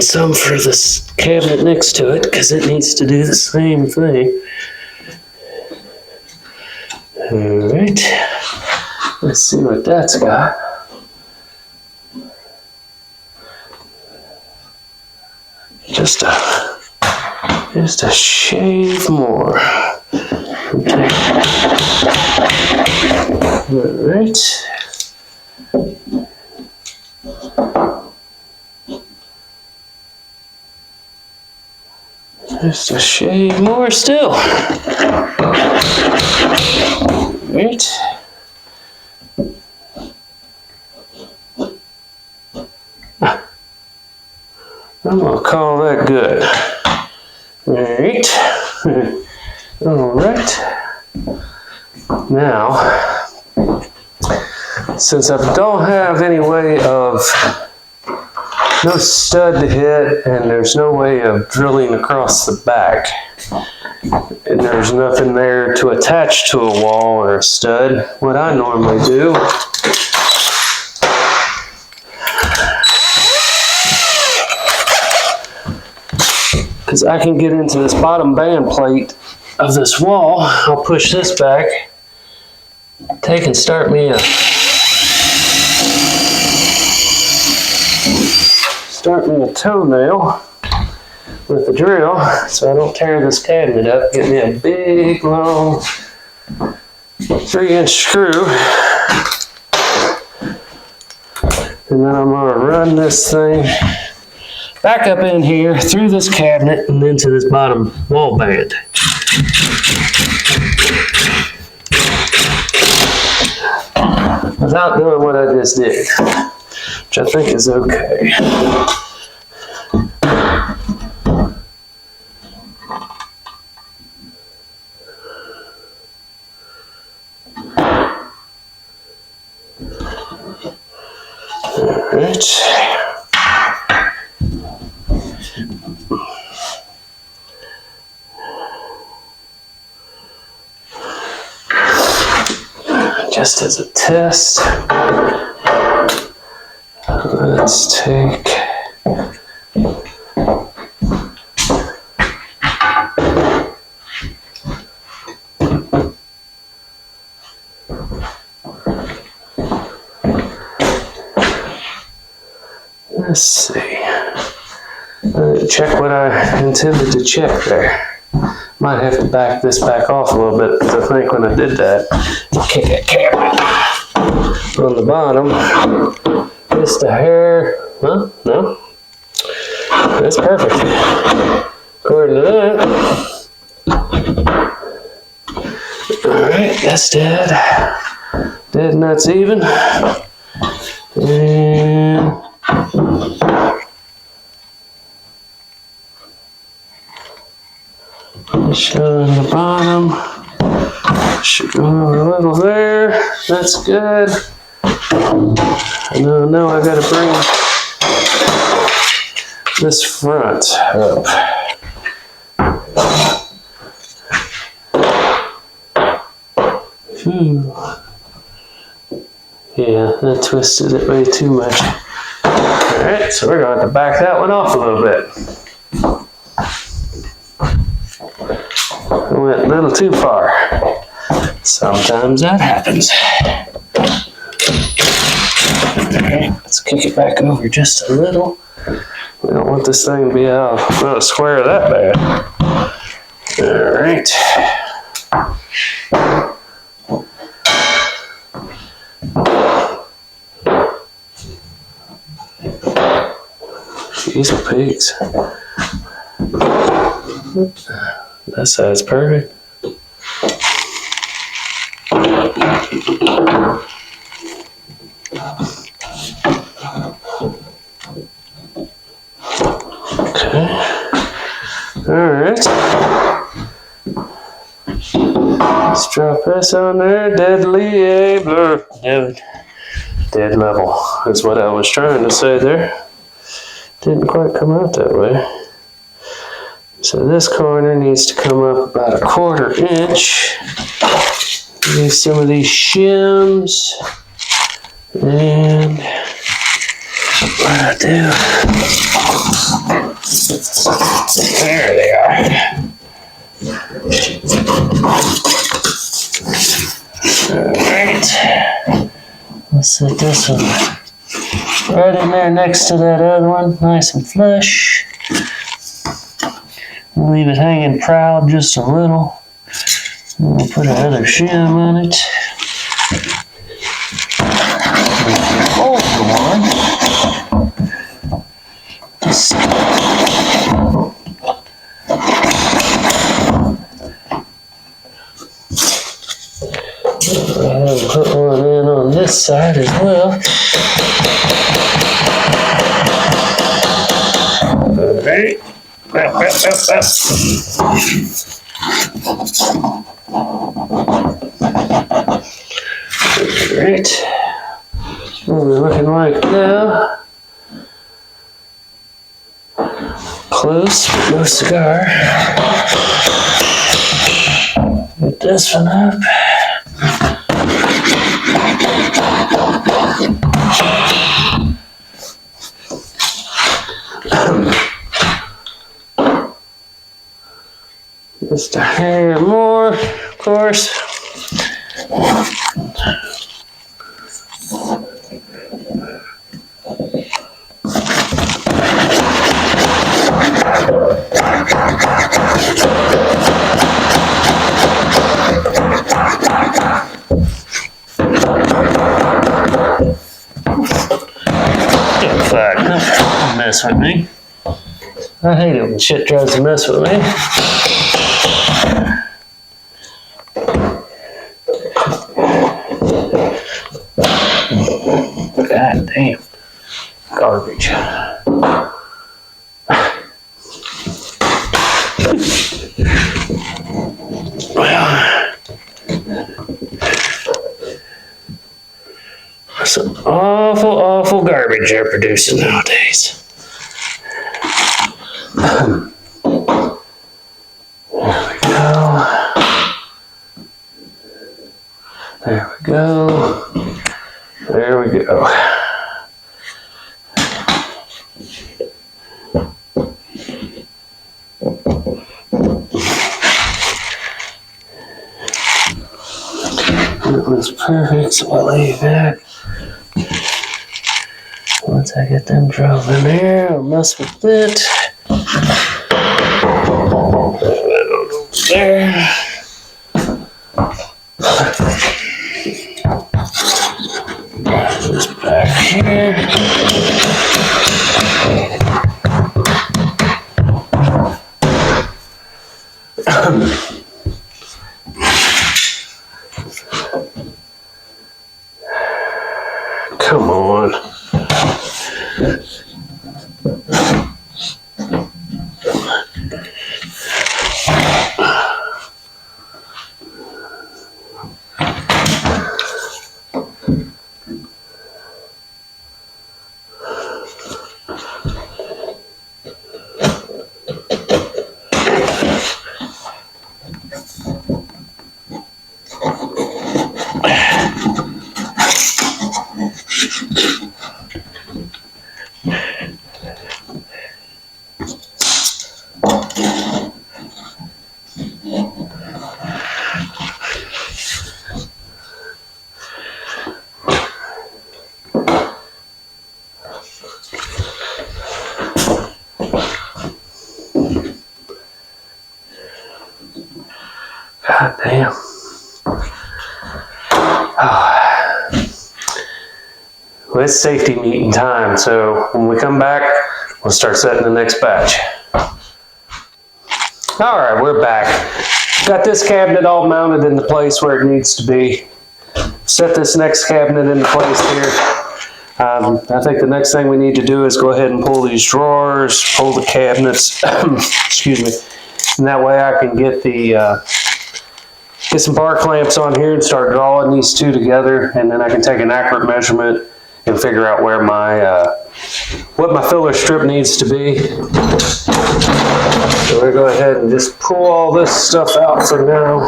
some for this cabinet next to it because it needs to do the same thing. Alright, let's see what that's got. Just a shade more. Okay. Alright. Just a shade more still. Right. I'm gonna call that good. Alright. Alright. Now, since I don't have any way of, no stud to hit, and there's no way of drilling across the back, and there's nothing there to attach to a wall or a stud, what I normally do is I can get into this bottom band plate of this wall. I'll push this back, take and start me a toenail with the drill so I don't tear this cabinet up. Get me a big long 3-inch screw, and then I'm going to run this thing back up in here through this cabinet and into this bottom wall band. Without doing what I just did, which I think is okay. Alright. just as a test, let's take let's see. Check what I intended to check there. Might have to back this back off a little bit because I think when I did that, kick that cabinet on the bottom, just a hair. Huh? No? That's perfect. According to that. Alright, that's dead. Dead nuts even. And showing the bottom. Should go over a little there. That's good. Now I gotta bring this front up. Yeah, that twisted it way too much. Alright, so we're going to have to back that one off a little bit. I went a little too far. Sometimes that happens. Alright, let's kick it back over just a little. We don't want this thing to be out of square that bad. Alright. Jeez, pigs. That side's perfect. Okay. Alright. Let's drop this on there. Deadly abler. Dead level is what I was trying to say there. Didn't quite come out that way. So this corner needs to come up about a 1/4 inch. Use some of these shims. And what I do, there they are. Alright. Let's set this one right in there next to that other one, nice and flush. Leave it hanging proud just a little. We'll put another shim on it. Hold the one. I'll put one in on this side as well. Alright. Alright. What we're looking like now. Close, but no cigar. Get this one up. Just a hair more, of course. Don't mess with me. I hate it when shit tries to mess with me. God damn. Garbage. Well, some awful garbage they're producing nowadays. There we go. There we go. There we go. It was perfect, so I'll lay it back. Once I get them drove in there, I'll mess with it. There. This back here. Come on. God damn. Oh. Well, it's safety meeting time, so when we come back, we'll start setting the next batch. All right, we're back. Got this cabinet all mounted into place where it needs to be. Set this next cabinet into place here. I think the next thing we need to do is go ahead and pull these drawers, pull the cabinets, excuse me, and that way I can get the get some bar clamps on here and start drawing these two together, and then I can take an accurate measurement and figure out where my what my filler strip needs to be. So we're gonna go ahead and just pull all this stuff out for now.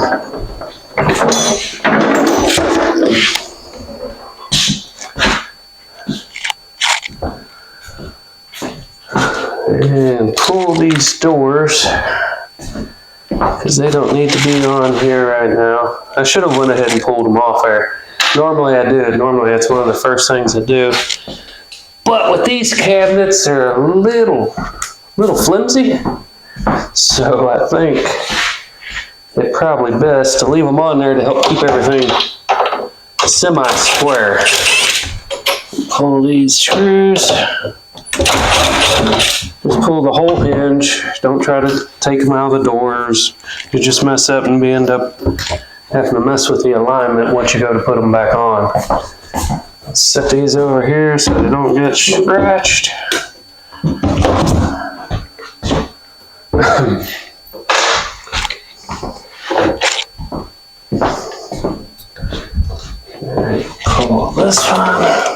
And pull these doors, because they don't need to be on here right now. I should have went ahead and pulled them off there. Normally I do. Normally that's one of the first things I do. But with these cabinets, they're a little flimsy. So I think it's probably best to leave them on there to help keep everything semi-square. Pull these screws. Just pull the whole hinge. Don't try to take them out of the doors. You just mess up and end up having to mess with the alignment once you go to put them back on. Let's set these over here so they don't get scratched. Pull this one.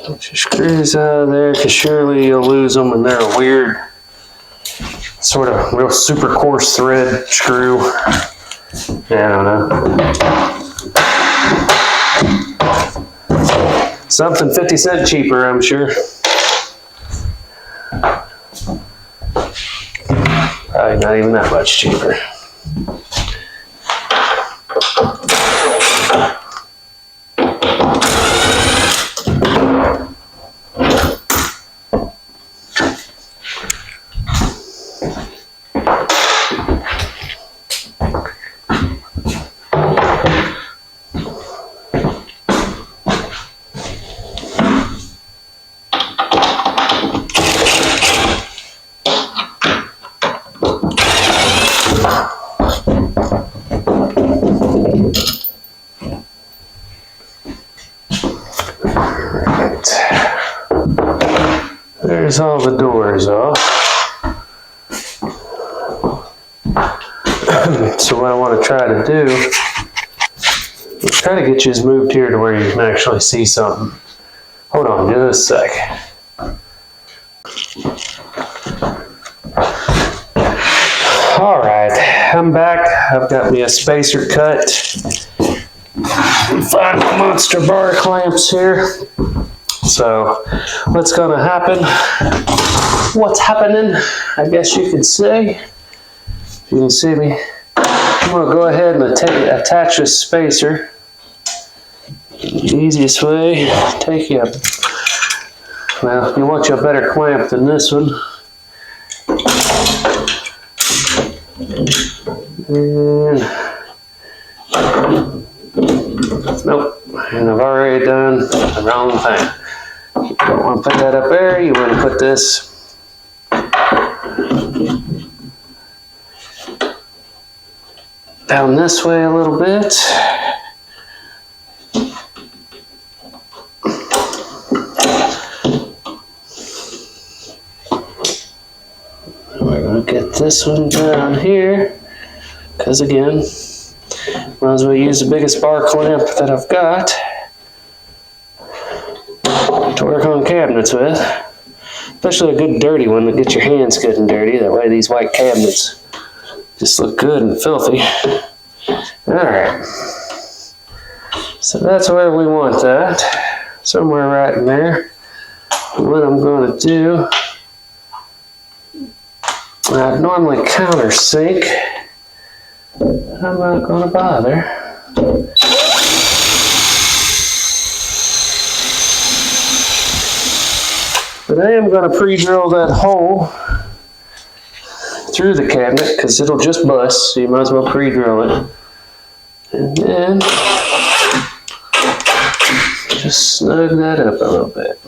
Get your screws out of there, because surely you'll lose them, and they're a weird, sort of real super coarse thread screw. Yeah, I don't know. Something 50 cents cheaper, I'm sure. Probably not even that much cheaper. There's all the doors off. So what I want to try to do is try to get you moved here to where you can actually see something. Hold on just a sec. All right, I'm back. I've got me a spacer cut. 5 monster bar clamps here. So what's gonna happen? What's happening? I guess you could say. If you can see me, I'm gonna go ahead and attach this spacer. The easiest way, take you. Well, you want you a better clamp than this one. And nope, and I've already done the wrong thing. You don't want to put that up there, you want to put this down this way a little bit. We're going to get this one down here, because again, might as well use the biggest bar clamp that I've got to work on cabinets with. Especially a good dirty one that gets your hands good and dirty. That way these white cabinets just look good and filthy. Alright. So that's where we want that. Somewhere right in there. And what I'm going to do, I'd normally countersink. I'm not going to bother. But I am going to pre-drill that hole through the cabinet because it'll just bust, so you might as well pre-drill it. And then just snug that up a little bit.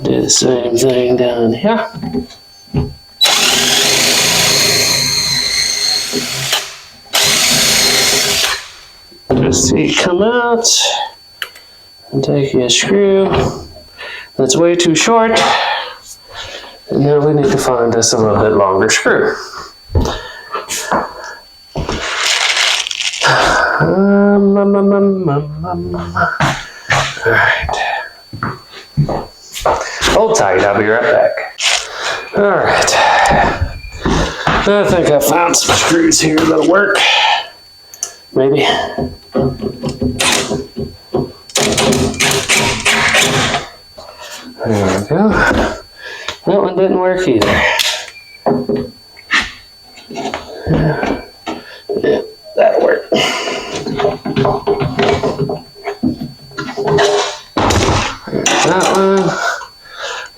Do the same thing down here. Just see it come out. And take a screw. That's way too short. And now we need to find us a little bit longer screw. Alright. Hold tight, I'll be right back. Alright. I think I found some screws here that'll work. Maybe. There we go. That one didn't work either. Yeah, that'll work. There's that one.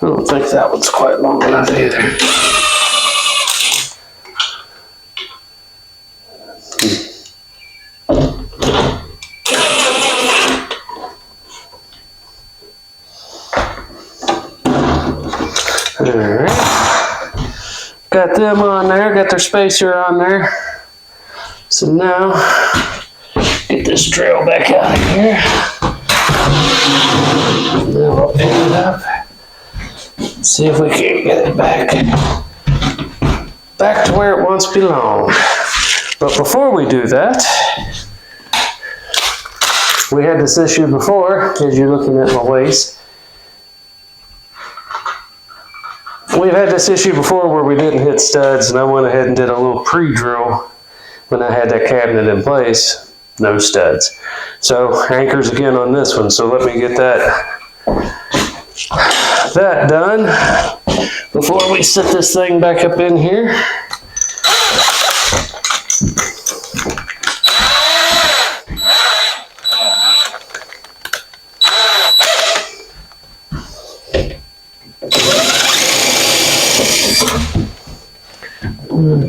I don't think that one's quite long enough either. Alright, got them on there, got their spacer on there. So now, get this drill back out of here. And then we'll pick it up. See if we can get it back to where it once belonged. But before we do that, we had this issue before, as you're looking at my waist. We've had this issue before where we didn't hit studs, and I went ahead and did a little pre-drill when I had that cabinet in place. No studs. So anchors again on this one, so let me get that done before we set this thing back up in here.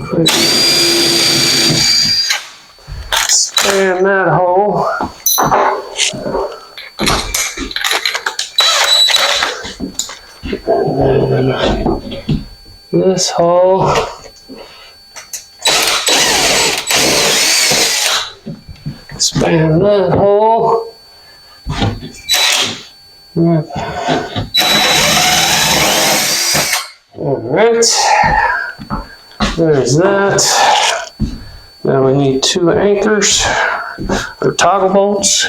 Quick span that hole. And then this hole. Span that hole. Yep. All right. There's that. Now we need 2 anchors, or toggle bolts.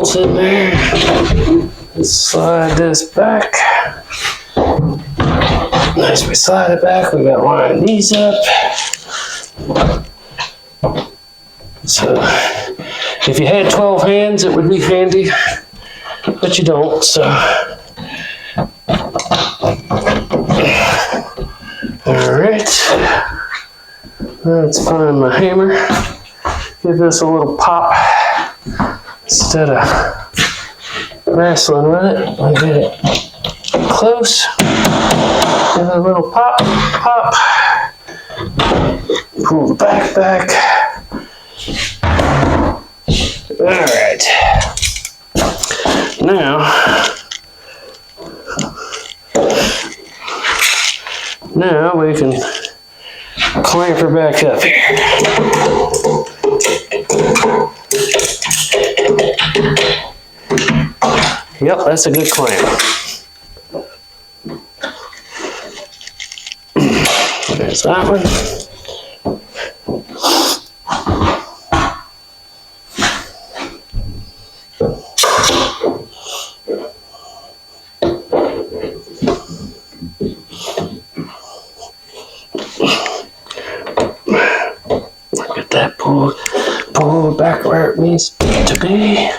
bolts in there. Let's slide this back. As we slide it back, we gotta line these up. So if you had 12 hands, it would be handy, but you don't, so. All right, let's find my hammer. Give this a little pop instead of wrestling with it. I get it close. Give it a little pop, pop. Pull the back. All right. Now we can clamp her back up here. Yep, that's a good clamp. There's that one. Get that pulled back where it needs to be.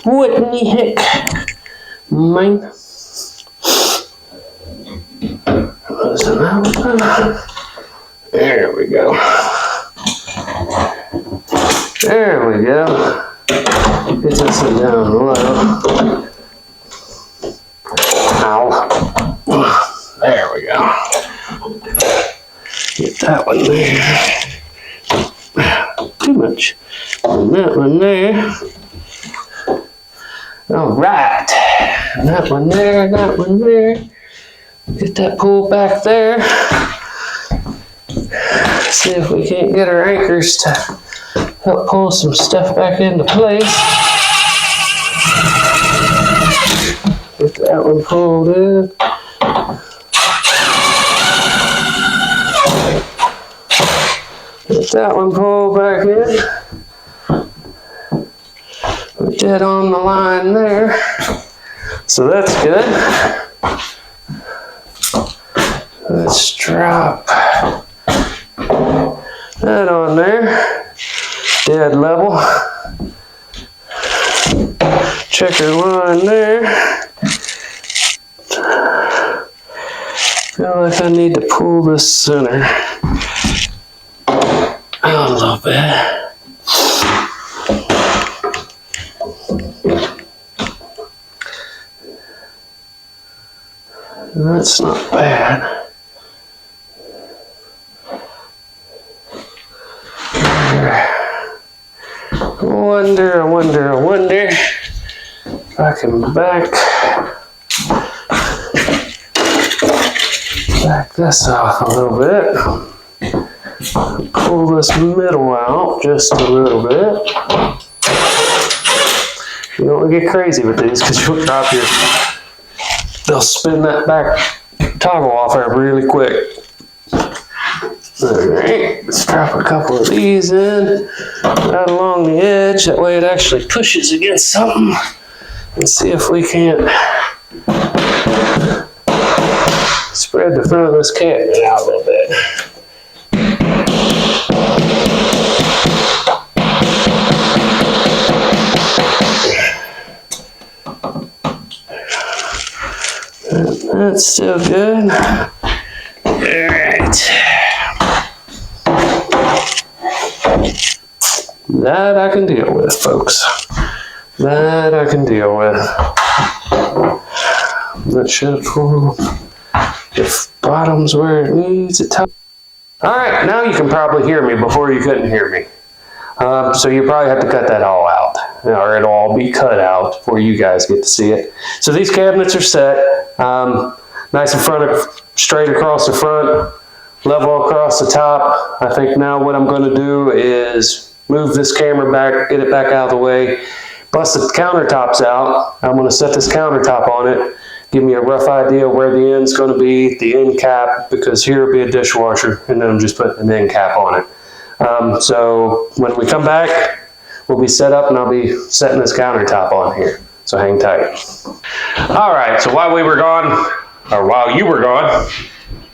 What the heck, man? There we go. There we go. Get this one down low. Ow. There we go. Get that one there. Too much. And that one there. All right. And that one there, that one there. Get that pulled back there. See if we can't get our anchors to help pull some stuff back into place. Get that one pulled in. Get that one pulled back in. We're dead on the line there. So that's good. Let's drop that on there. Dead level. Checker line there. Feel like I need to pull this center out a little bit. That's not bad. I wonder if I can back this off a little bit. Pull this middle out just a little bit. You don't want to get crazy with these because you'll drop your, they'll spin that back toggle off there really quick. Alright, let's drop a couple of these in right along the edge. That way it actually pushes against something. And see if we can't spread the front of this cabinet out a little bit. That's still good. Alright. That I can deal with, folks. That I can deal with. That should have pulled the bottom's where it needs it. Alright, now you can probably hear me. Before you couldn't hear me. So you probably have to cut that all out. Or it'll all be cut out before you guys get to see it. So these cabinets are set. Nice in front of, straight across the front, level across the top. I think now what I'm going to do is move this camera back, get it back out of the way, bust the countertops out. I'm going to set this countertop on it, give me a rough idea where the end's going to be, the end cap, because here will be a dishwasher, and then I'm just putting an end cap on it. So when we come back, we'll be set up and I'll be setting this countertop on here. So hang tight. All right, so while we were gone, or while you were gone,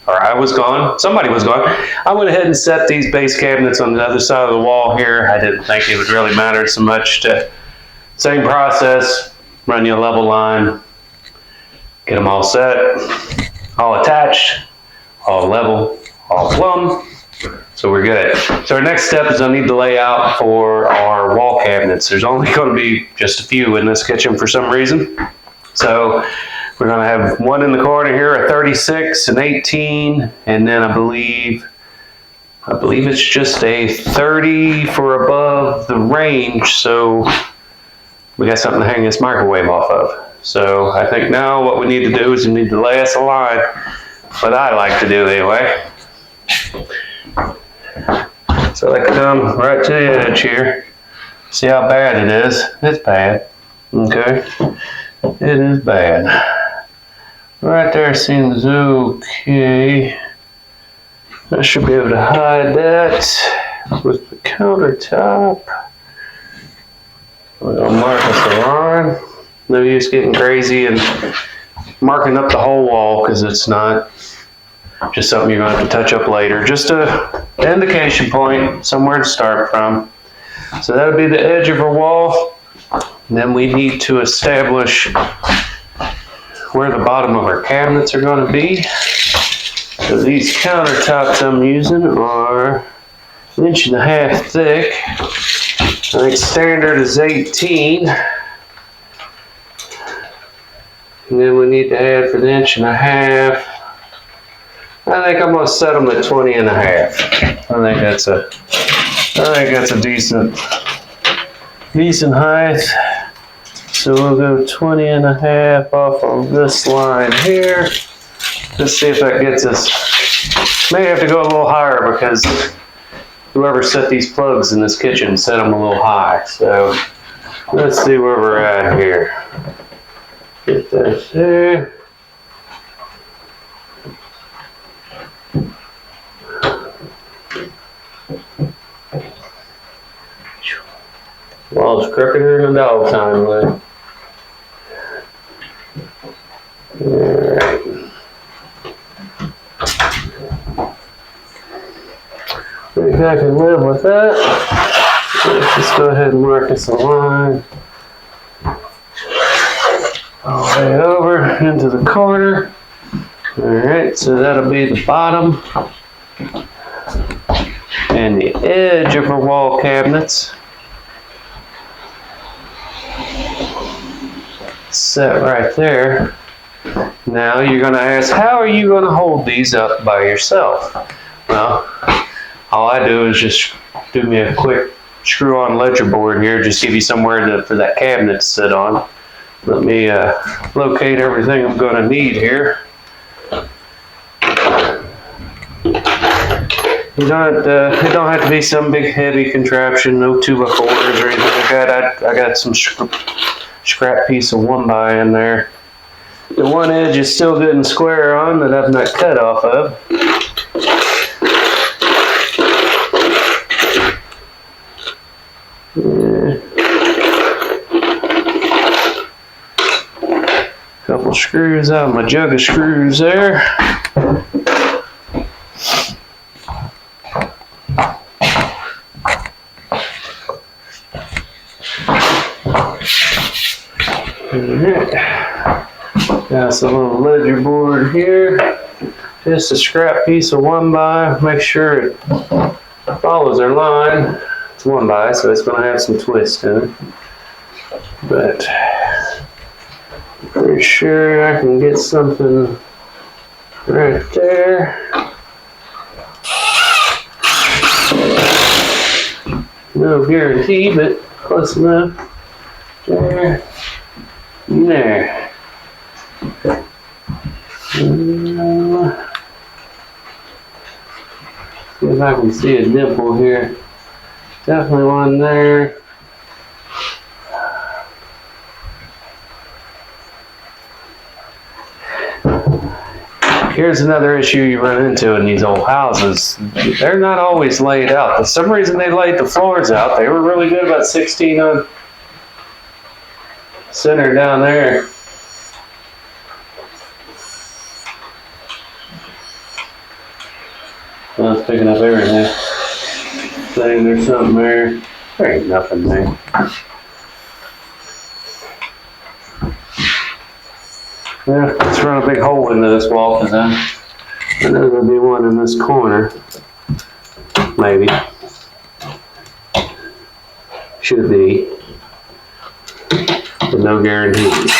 or I was gone, somebody was gone, I went ahead and set these base cabinets on the other side of the wall here. I didn't think it would really matter so much. Same process, run you a level line, get them all set, all attached, all level, all plumb. So we're good. So our next step is I need the layout for our wall cabinets. There's only going to be just a few in this kitchen for some reason. So we're going to have one in the corner here, a 36, an 18, and then I believe it's just a 30 for above the range. So we got something to hang this microwave off of. So I think now what we need to do is we need to lay us a line, what I like to do anyway. So they come right to the edge here. See how bad it is? It's bad. Okay. It is bad. Right there seems okay. I should be able to hide that with the countertop. We'll mark us a line. No use getting crazy and marking up the whole wall because it's not just something you're going to have to touch up later. Just an indication point, somewhere to start from. So that'll be the edge of our wall. And then we need to establish where the bottom of our cabinets are going to be. So these countertops I'm using are 1.5 inches thick. I think standard is 18. And then we need to add for the 1.5 inches. I think I'm going to set them at 20.5. I think that's a decent height. So we'll go 20.5 off of this line here. Let's see if that gets us. May have to go a little higher because whoever set these plugs in this kitchen set them a little high. So let's see where we're at here. Get that there. Wall's crookeder than a dog time, man. Alright. I think I can live with that. Let's just go ahead and mark us a line. All the way over into the corner. Alright, so that'll be the bottom and the edge of our wall cabinets. Set right there. Now you're going to ask, how are you going to hold these up by yourself? Well, all I do is just do me a quick screw on ledger board here, just give you somewhere for that cabinet to sit on. Let me locate everything I'm going to need here. It don't have to be some big heavy contraption, no 2x4s or anything like that. I got some scrap piece of 1x in there. The one edge is still good and square on that I've not cut off of. Couple screws out of my jug of screws there. Got some little ledger board here. Just a scrap piece of 1x. Make sure it follows our line. It's 1x, so it's going to have some twist in it. But pretty sure I can get something right there. No guarantee, but close enough. There. And there. See if I can see a dimple here. Definitely one there. here's another issue you run into in these old houses. They're not always laid out. For some reason they laid the floors out. They were really good about 16 on center down there. Well, it's picking up everything. Saying there's something there. There ain't nothing there. Yeah, let's run a big hole into this wall because I know there'll be one in this corner. Maybe. Should be. But no guarantees.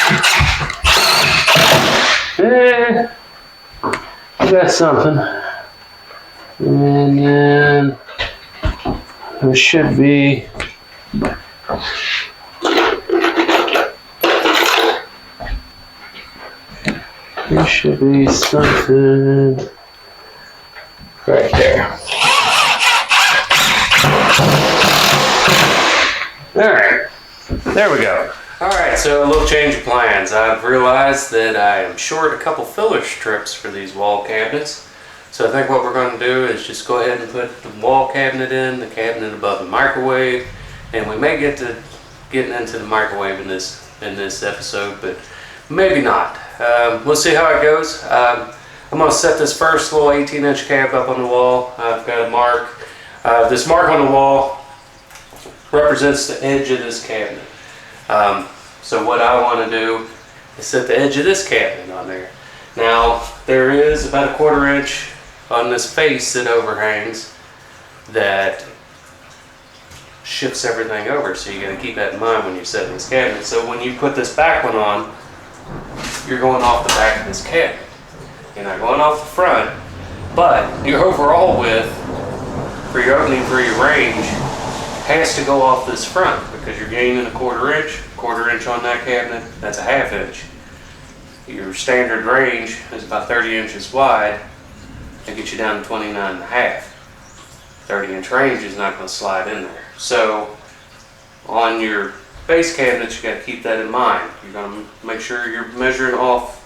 I got something. And then there should be something right there. All right, there we go. All right, so a little change of plans. I've realized that I am short a couple filler strips for these wall cabinets. So I think what we're going to do is just go ahead and put the wall cabinet in, the cabinet above the microwave, and we may get to getting into the microwave in this episode, but maybe not. We'll see how it goes. I'm going to set this first little 18-inch cab up on the wall. I've got a mark. This mark on the wall represents the edge of this cabinet. So what I want to do is set the edge of this cabinet on there. Now there is about a 1/4 inch on this face that overhangs that shifts everything over, so you got to keep that in mind when you're setting this cabinet. So when you put this back one on, you're going off the back of this cabinet. You're not going off the front, but your overall width for your opening for your range has to go off this front because you're gaining a 1/4 inch. 1/4 inch on that cabinet, that's a 1/2 inch. Your standard range is about 30 inches wide. That gets you down to 29.5. 30-inch range is not going to slide in there. So on your base cabinets, you got to keep that in mind. You're going to make sure you're measuring off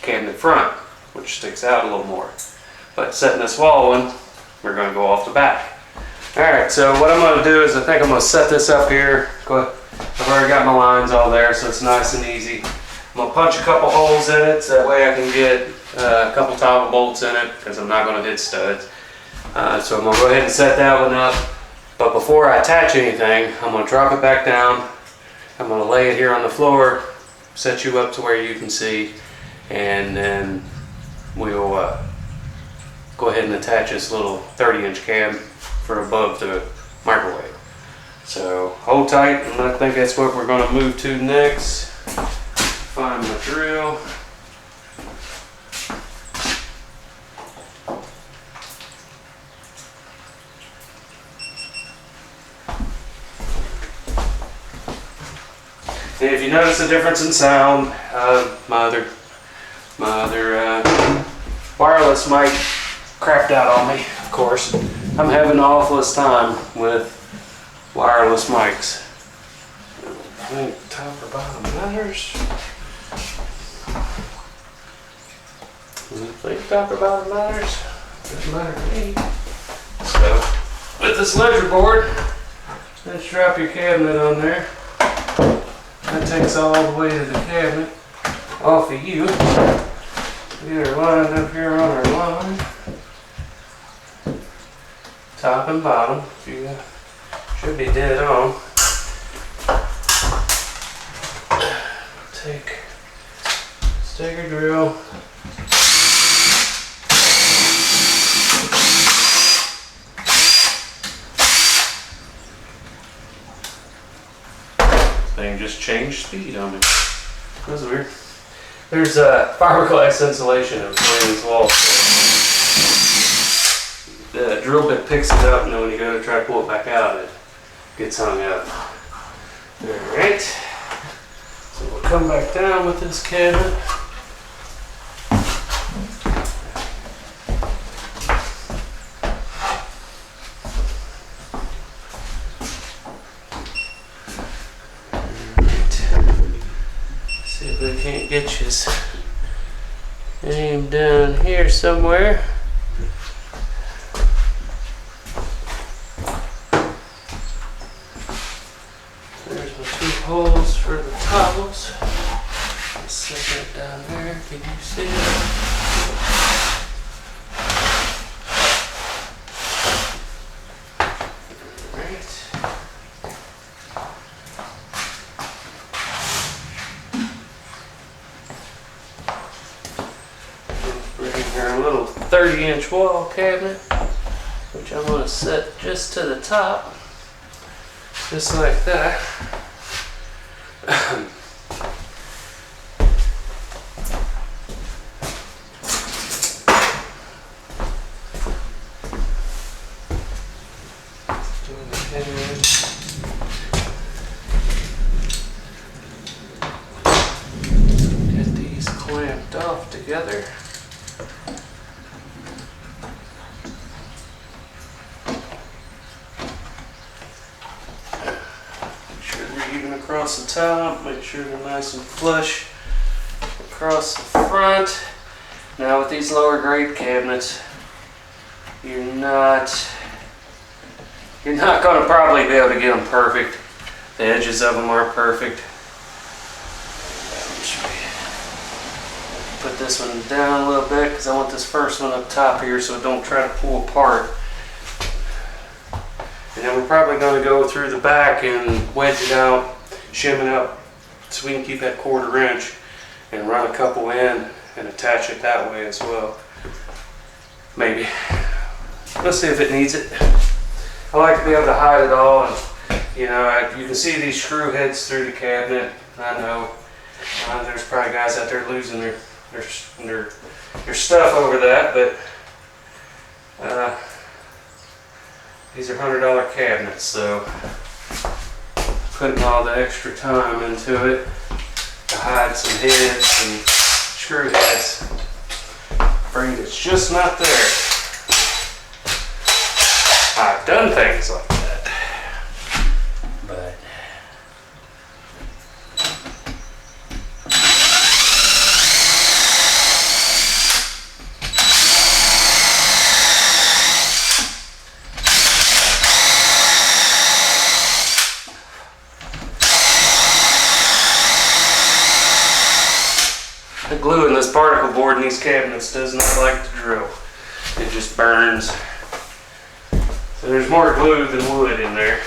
cabinet front, which sticks out a little more. But setting this wall one, we're going to go off the back. All right, so what I'm going to do is I think I'm going to set this up here. I've already got my lines all there, so it's nice and easy. I'm going to punch a couple holes in it so that way I can get a couple toggle bolts in it because I'm not going to hit studs. So I'm going to go ahead and set that one up. But before I attach anything, I'm going to drop it back down. I'm going to lay it here on the floor, set you up to where you can see, and then we'll go ahead and attach this little 30-inch cab for above the microwave. So hold tight, and I think that's what we're going to move to next. Find my drill. And if you notice a difference in sound, my other wireless mic crapped out on me, of course. I'm having the awfulest time with wireless mics. I think top or bottom matters. I think top or bottom matters. Doesn't matter to me. So, with this ledger board, let's drop your cabinet on there. That takes all the way to the cabinet off of you. Get her lined up here on our line. Top and bottom. You should be dead on. Take a drill. Thing just changed speed on me. That's weird. There's a fiberglass insulation in between this wall. The drill bit picks it up, and then when you go to try to pull it back out, it gets hung up. Alright. So we'll come back down with this cabinet. Aim down here somewhere. There's my 2 holes for the toggles. Let's set that down there. Can you see it? Our little 30-inch wall cabinet, which I'm going to set just to the top, just like that. Get these clamped off together. Across the top, make sure they're nice and flush across the front. Now with these lower grade cabinets, you're not going to probably be able to get them perfect. The edges of them aren't perfect. Put this one down a little bit because I want this first one up top here so it don't try to pull apart. And then we're probably going to go through the back and wedge it out, shim it up so we can keep that 1/4 inch and run a couple in and attach it that way as well. Maybe. Let's see if it needs it. I like to be able to hide it all, and you know, you can see these screw heads through the cabinet. I know there's probably guys out there losing their stuff over that, but these are $100 cabinets, so putting all the extra time into it to hide some heads and screw heads. Afraid it's just not there. I've done things like that, but the glue in this particle board in these cabinets does not like to drill. It just burns. So there's more glue than wood in there.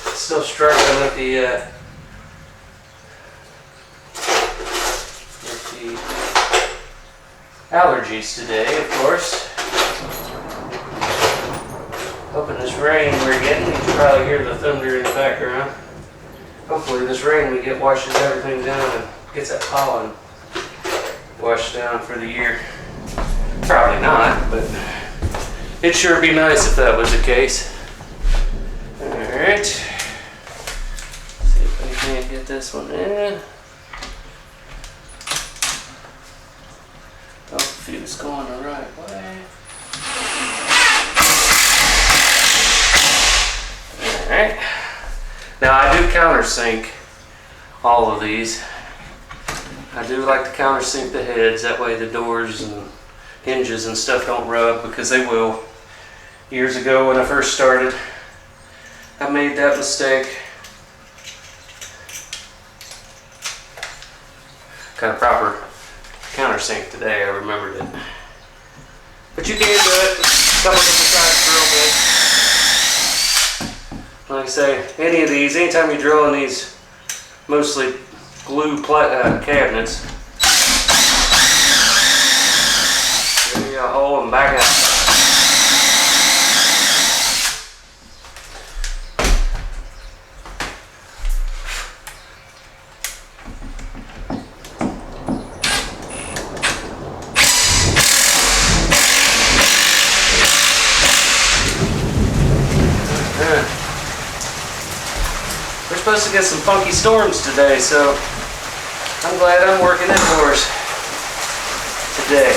Still struggling with the allergies today, of course. Hoping this rain we're getting, you can probably hear the thunder in the background. Hopefully this rain we get washes everything down and gets that pollen washed down for the year. Probably not, but it'd sure be nice if that was the case. Alright. See if I can't get this one in. Oh, the fuse going the right way. Alright. Now I do countersink all of these. I do like to countersink the heads, that way the doors and hinges and stuff don't rub, because they will. Years ago when I first started, I made that mistake. Got a proper countersink today, I remembered it. But you can do it. Couple different size drill bits. Like I say, any of these, anytime you drill in these mostly glue cabinets, give me a hole and back out. We're supposed to get some funky storms today, so I'm glad I'm working indoors today.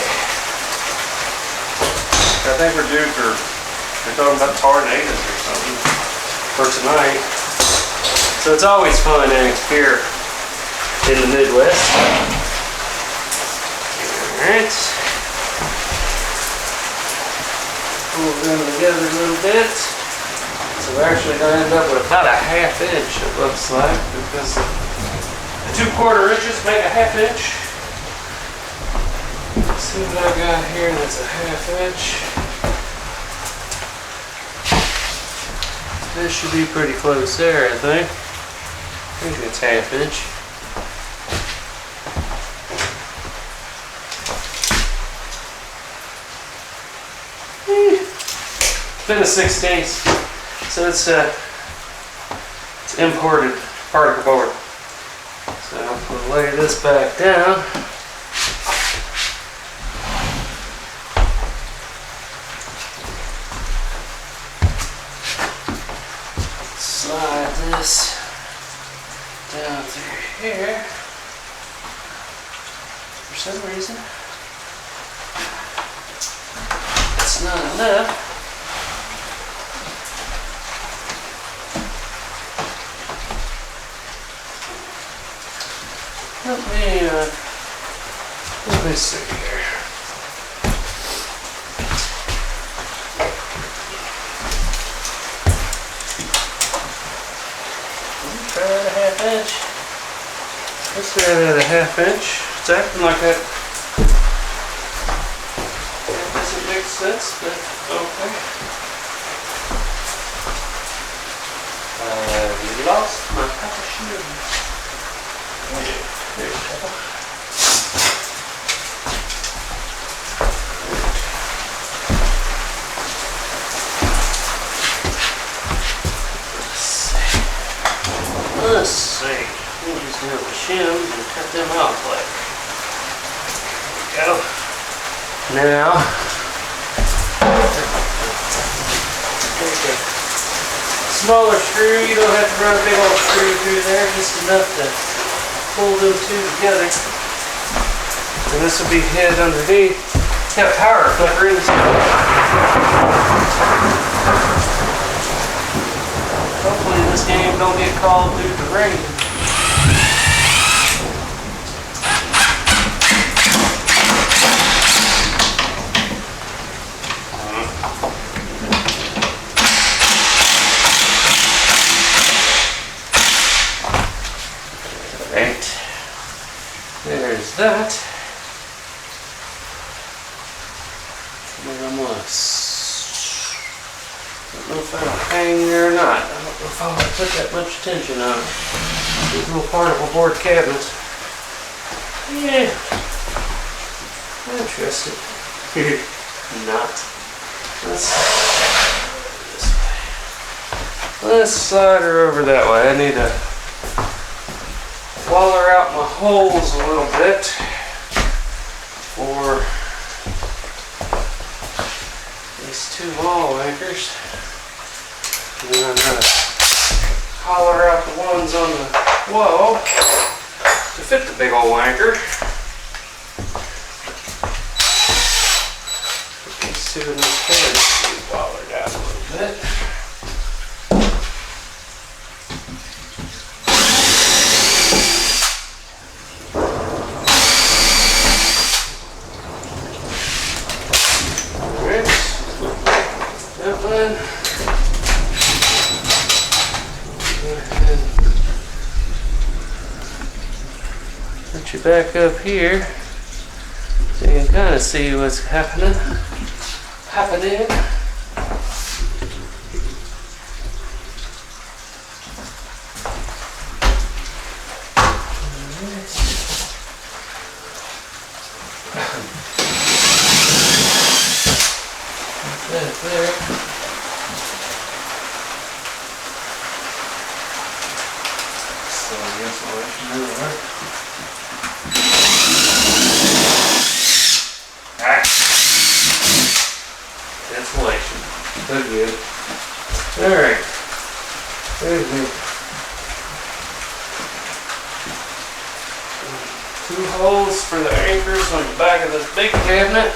I think we're due for, they're talking about tornadoes or something for tonight. So it's always fun in here in the Midwest. Alright. Pull them together a little bit. So we're actually going to end up with about a ½ inch, it looks like, because the 2/4 inches make a ½ inch. Let's see what I got here, that's a ½ inch. This should be pretty close there, I think. I think it's ½ inch. It's been a 1/16, so it's imported particle board. So we'll lay this back down. Slide this down through here. For some reason, it's not enough. Let me see here. Try it at a ½ inch. Let's try it at a ½ inch. It's acting like that. That doesn't make sense, but okay. I lost my pack of shoes. There you go. Let's see. We'll just do the shims and cut them out like. There we go. Now, take a smaller screw. You don't have to run a big old screw through there, just enough to pull them two together. And this will be hid underneath. It's got power flicker inside. Hopefully this game don't get called due to rain. Right. There's that. And I'm gonna, don't know if that'll hang there or not. I don't know if I want to put that much tension on these little particle board cabinets. Yeah. I'm interested. Not. Let's slide her over that way. I need to waller out my holes a little bit for these 2 wall anchors. And then I'm going to holler out the ones on the wall to fit the big old anchor. Put these 2 in this bed to be wallered out a little bit. Put you back up here so you can kind of see what's happening. There. So I guess I'll let you know that. Insulation. Good. Alright. There's me. 2 holes for the anchors on the back of this big cabinet.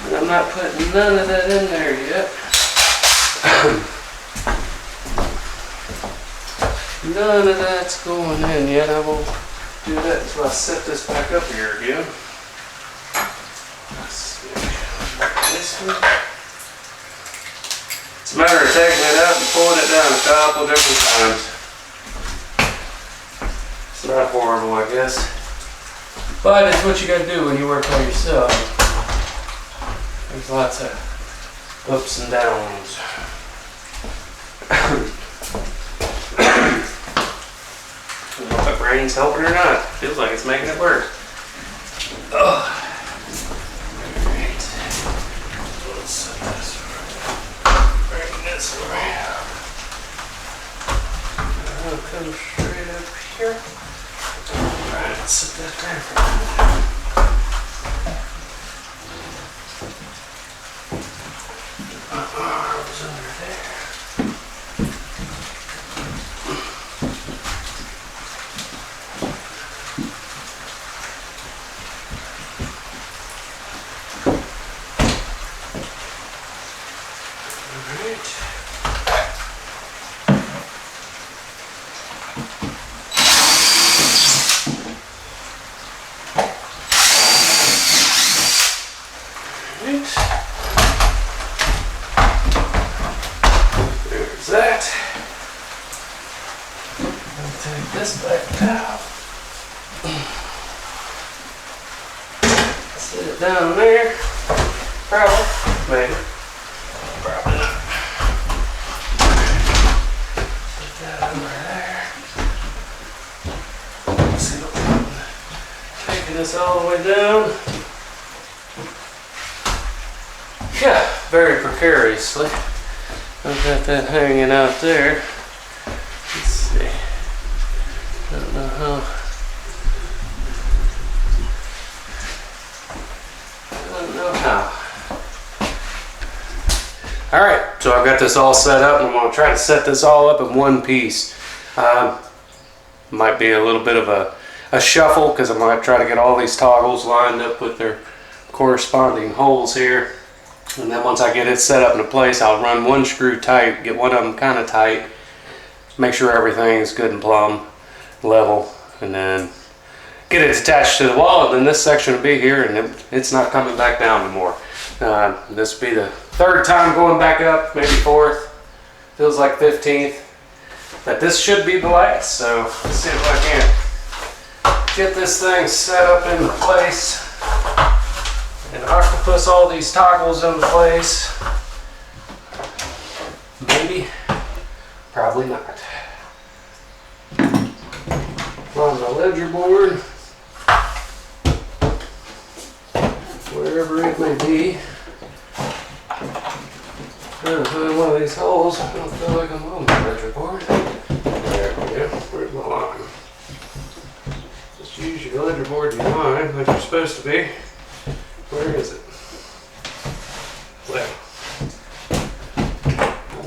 And I'm not putting none of that in there yet. None of that's going in yet. I won't do that until I set this back up here again. Let's see. This one. It's a matter of taking it out and pulling it down a couple different times. It's not horrible, I guess. But it's what you gotta do when you work by yourself. There's lots of ups and downs. I don't know if the brain's helping or not. Feels like it's making it worse. Alright. Let's set this around. Bring this around. I'll come straight up here. Alright, let's set that down for a minute. My arm's under there. There's that. I'll take this back down. Set it down there. Probably. Maybe. Probably not. Put that over there. Let's see what we're taking this all the way down. Yeah, very precariously. I've got that hanging out there. Let's see. Don't know how. Alright, so I've got this all set up and I'm going to try to set this all up in one piece. Might be a little bit of a shuffle because I'm going to try to get all these toggles lined up with their corresponding holes here. And then once I get it set up in place, I'll run one screw tight, get one of them kind of tight, make sure everything's good and plumb, level, and then get it attached to the wall. And then this section will be here and it's not coming back down anymore. This will be the third time going back up, maybe fourth, feels like 15th. But this should be the last, so let's see if I can get this thing set up into place. And octopus all these toggles into place. Maybe, probably not. On the ledger board, wherever it may be. Trying to find one of these holes. I don't feel like I'm on the ledger board. There we go. Where's my line? Just use your ledger board in your mind like you're supposed to be. Where is it? Well,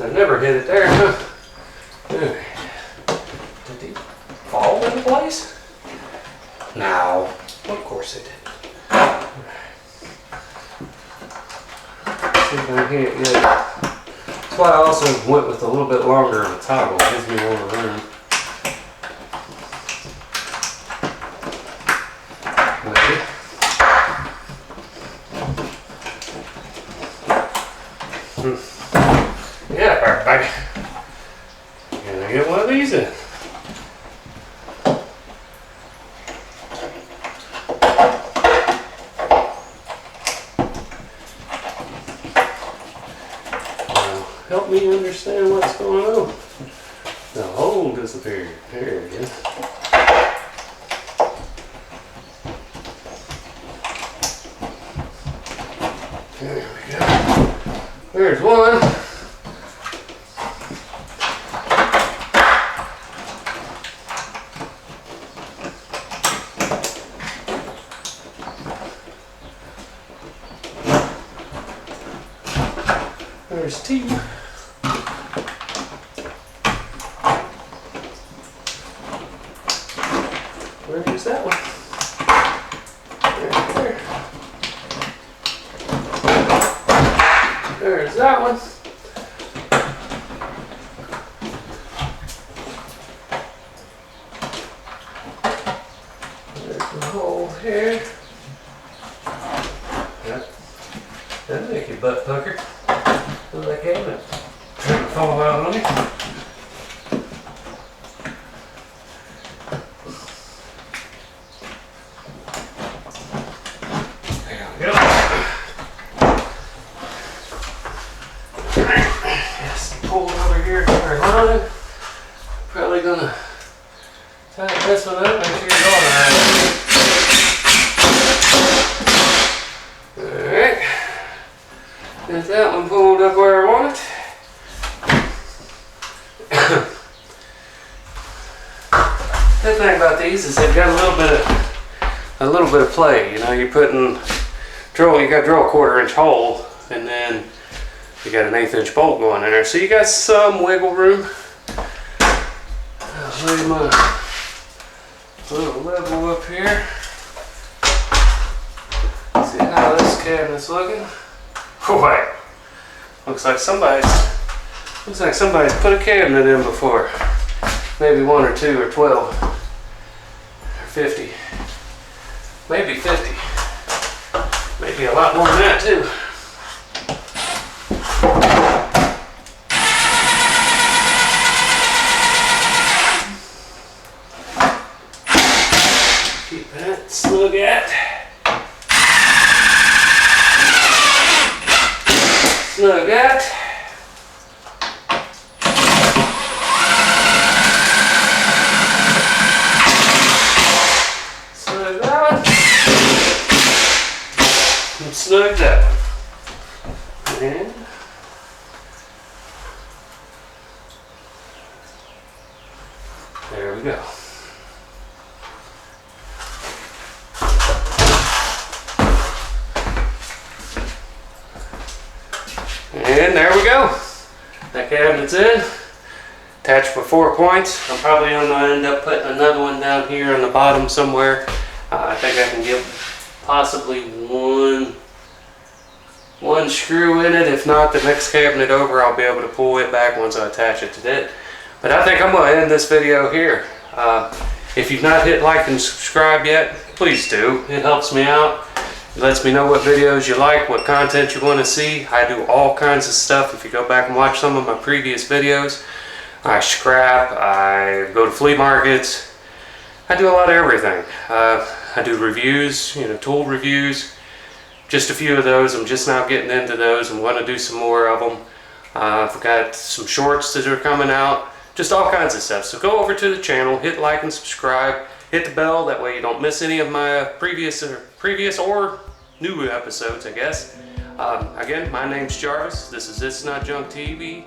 I never hit it there, huh? Did he fall into place? No, of course it did. See if I can't get it. That's why I also went with a little bit longer of a toggle. It gives me more room. Maybe. Yeah, perfect. Can I get one of these in? Now, help me understand what's going on. The hole disappeared. There it is. There we go. There's one. There's two. Where's that one? There. There's that one. here. Yep. That'll make your butt pucker. Look like cabinet. Trying to fall out on you. There we go. Yes, pull it over here. Start running. Probably gonna tighten this one up. Make sure you're going right. Alright. There's that one pulled up where I want it. Good thing about these is they've got a little bit of play. You know, you're putting drill. You got to drill a 1/4 inch hole, and then you got an 1/8 inch bolt going in there, so you got some wiggle room. I'll lay my little level up here. See how this cabinet's looking. Boy, looks like somebody's put a cabinet in before. Maybe 1 or 2 or 12 or 50. Maybe 50. Maybe a lot more than that too. Keep that snug at. Snug at. Snug that one. And snug that one. And there we go. And there we go. That cabinet's in. Attached with 4 points. I'm probably going to end up putting another one down here on the bottom somewhere. I think I can get possibly one screw in it. If not, the next cabinet over, I'll be able to pull it back once I attach it to it. But I think I'm going to end this video here. If you've not hit like and subscribe yet, please do. It helps me out. It lets me know what videos you like, what content you want to see. I do all kinds of stuff. If you go back and watch some of my previous videos, I scrap, I go to flea markets. I do a lot of everything. I do reviews, you know, tool reviews. Just a few of those. I'm just now getting into those and want to do some more of them. I've got some shorts that are coming out. Just all kinds of stuff. So go over to the channel, hit like and subscribe. Hit the bell, that way you don't miss any of my previous or new episodes, I guess. Again, my name's Jarvis. This is Itsnotjunktv.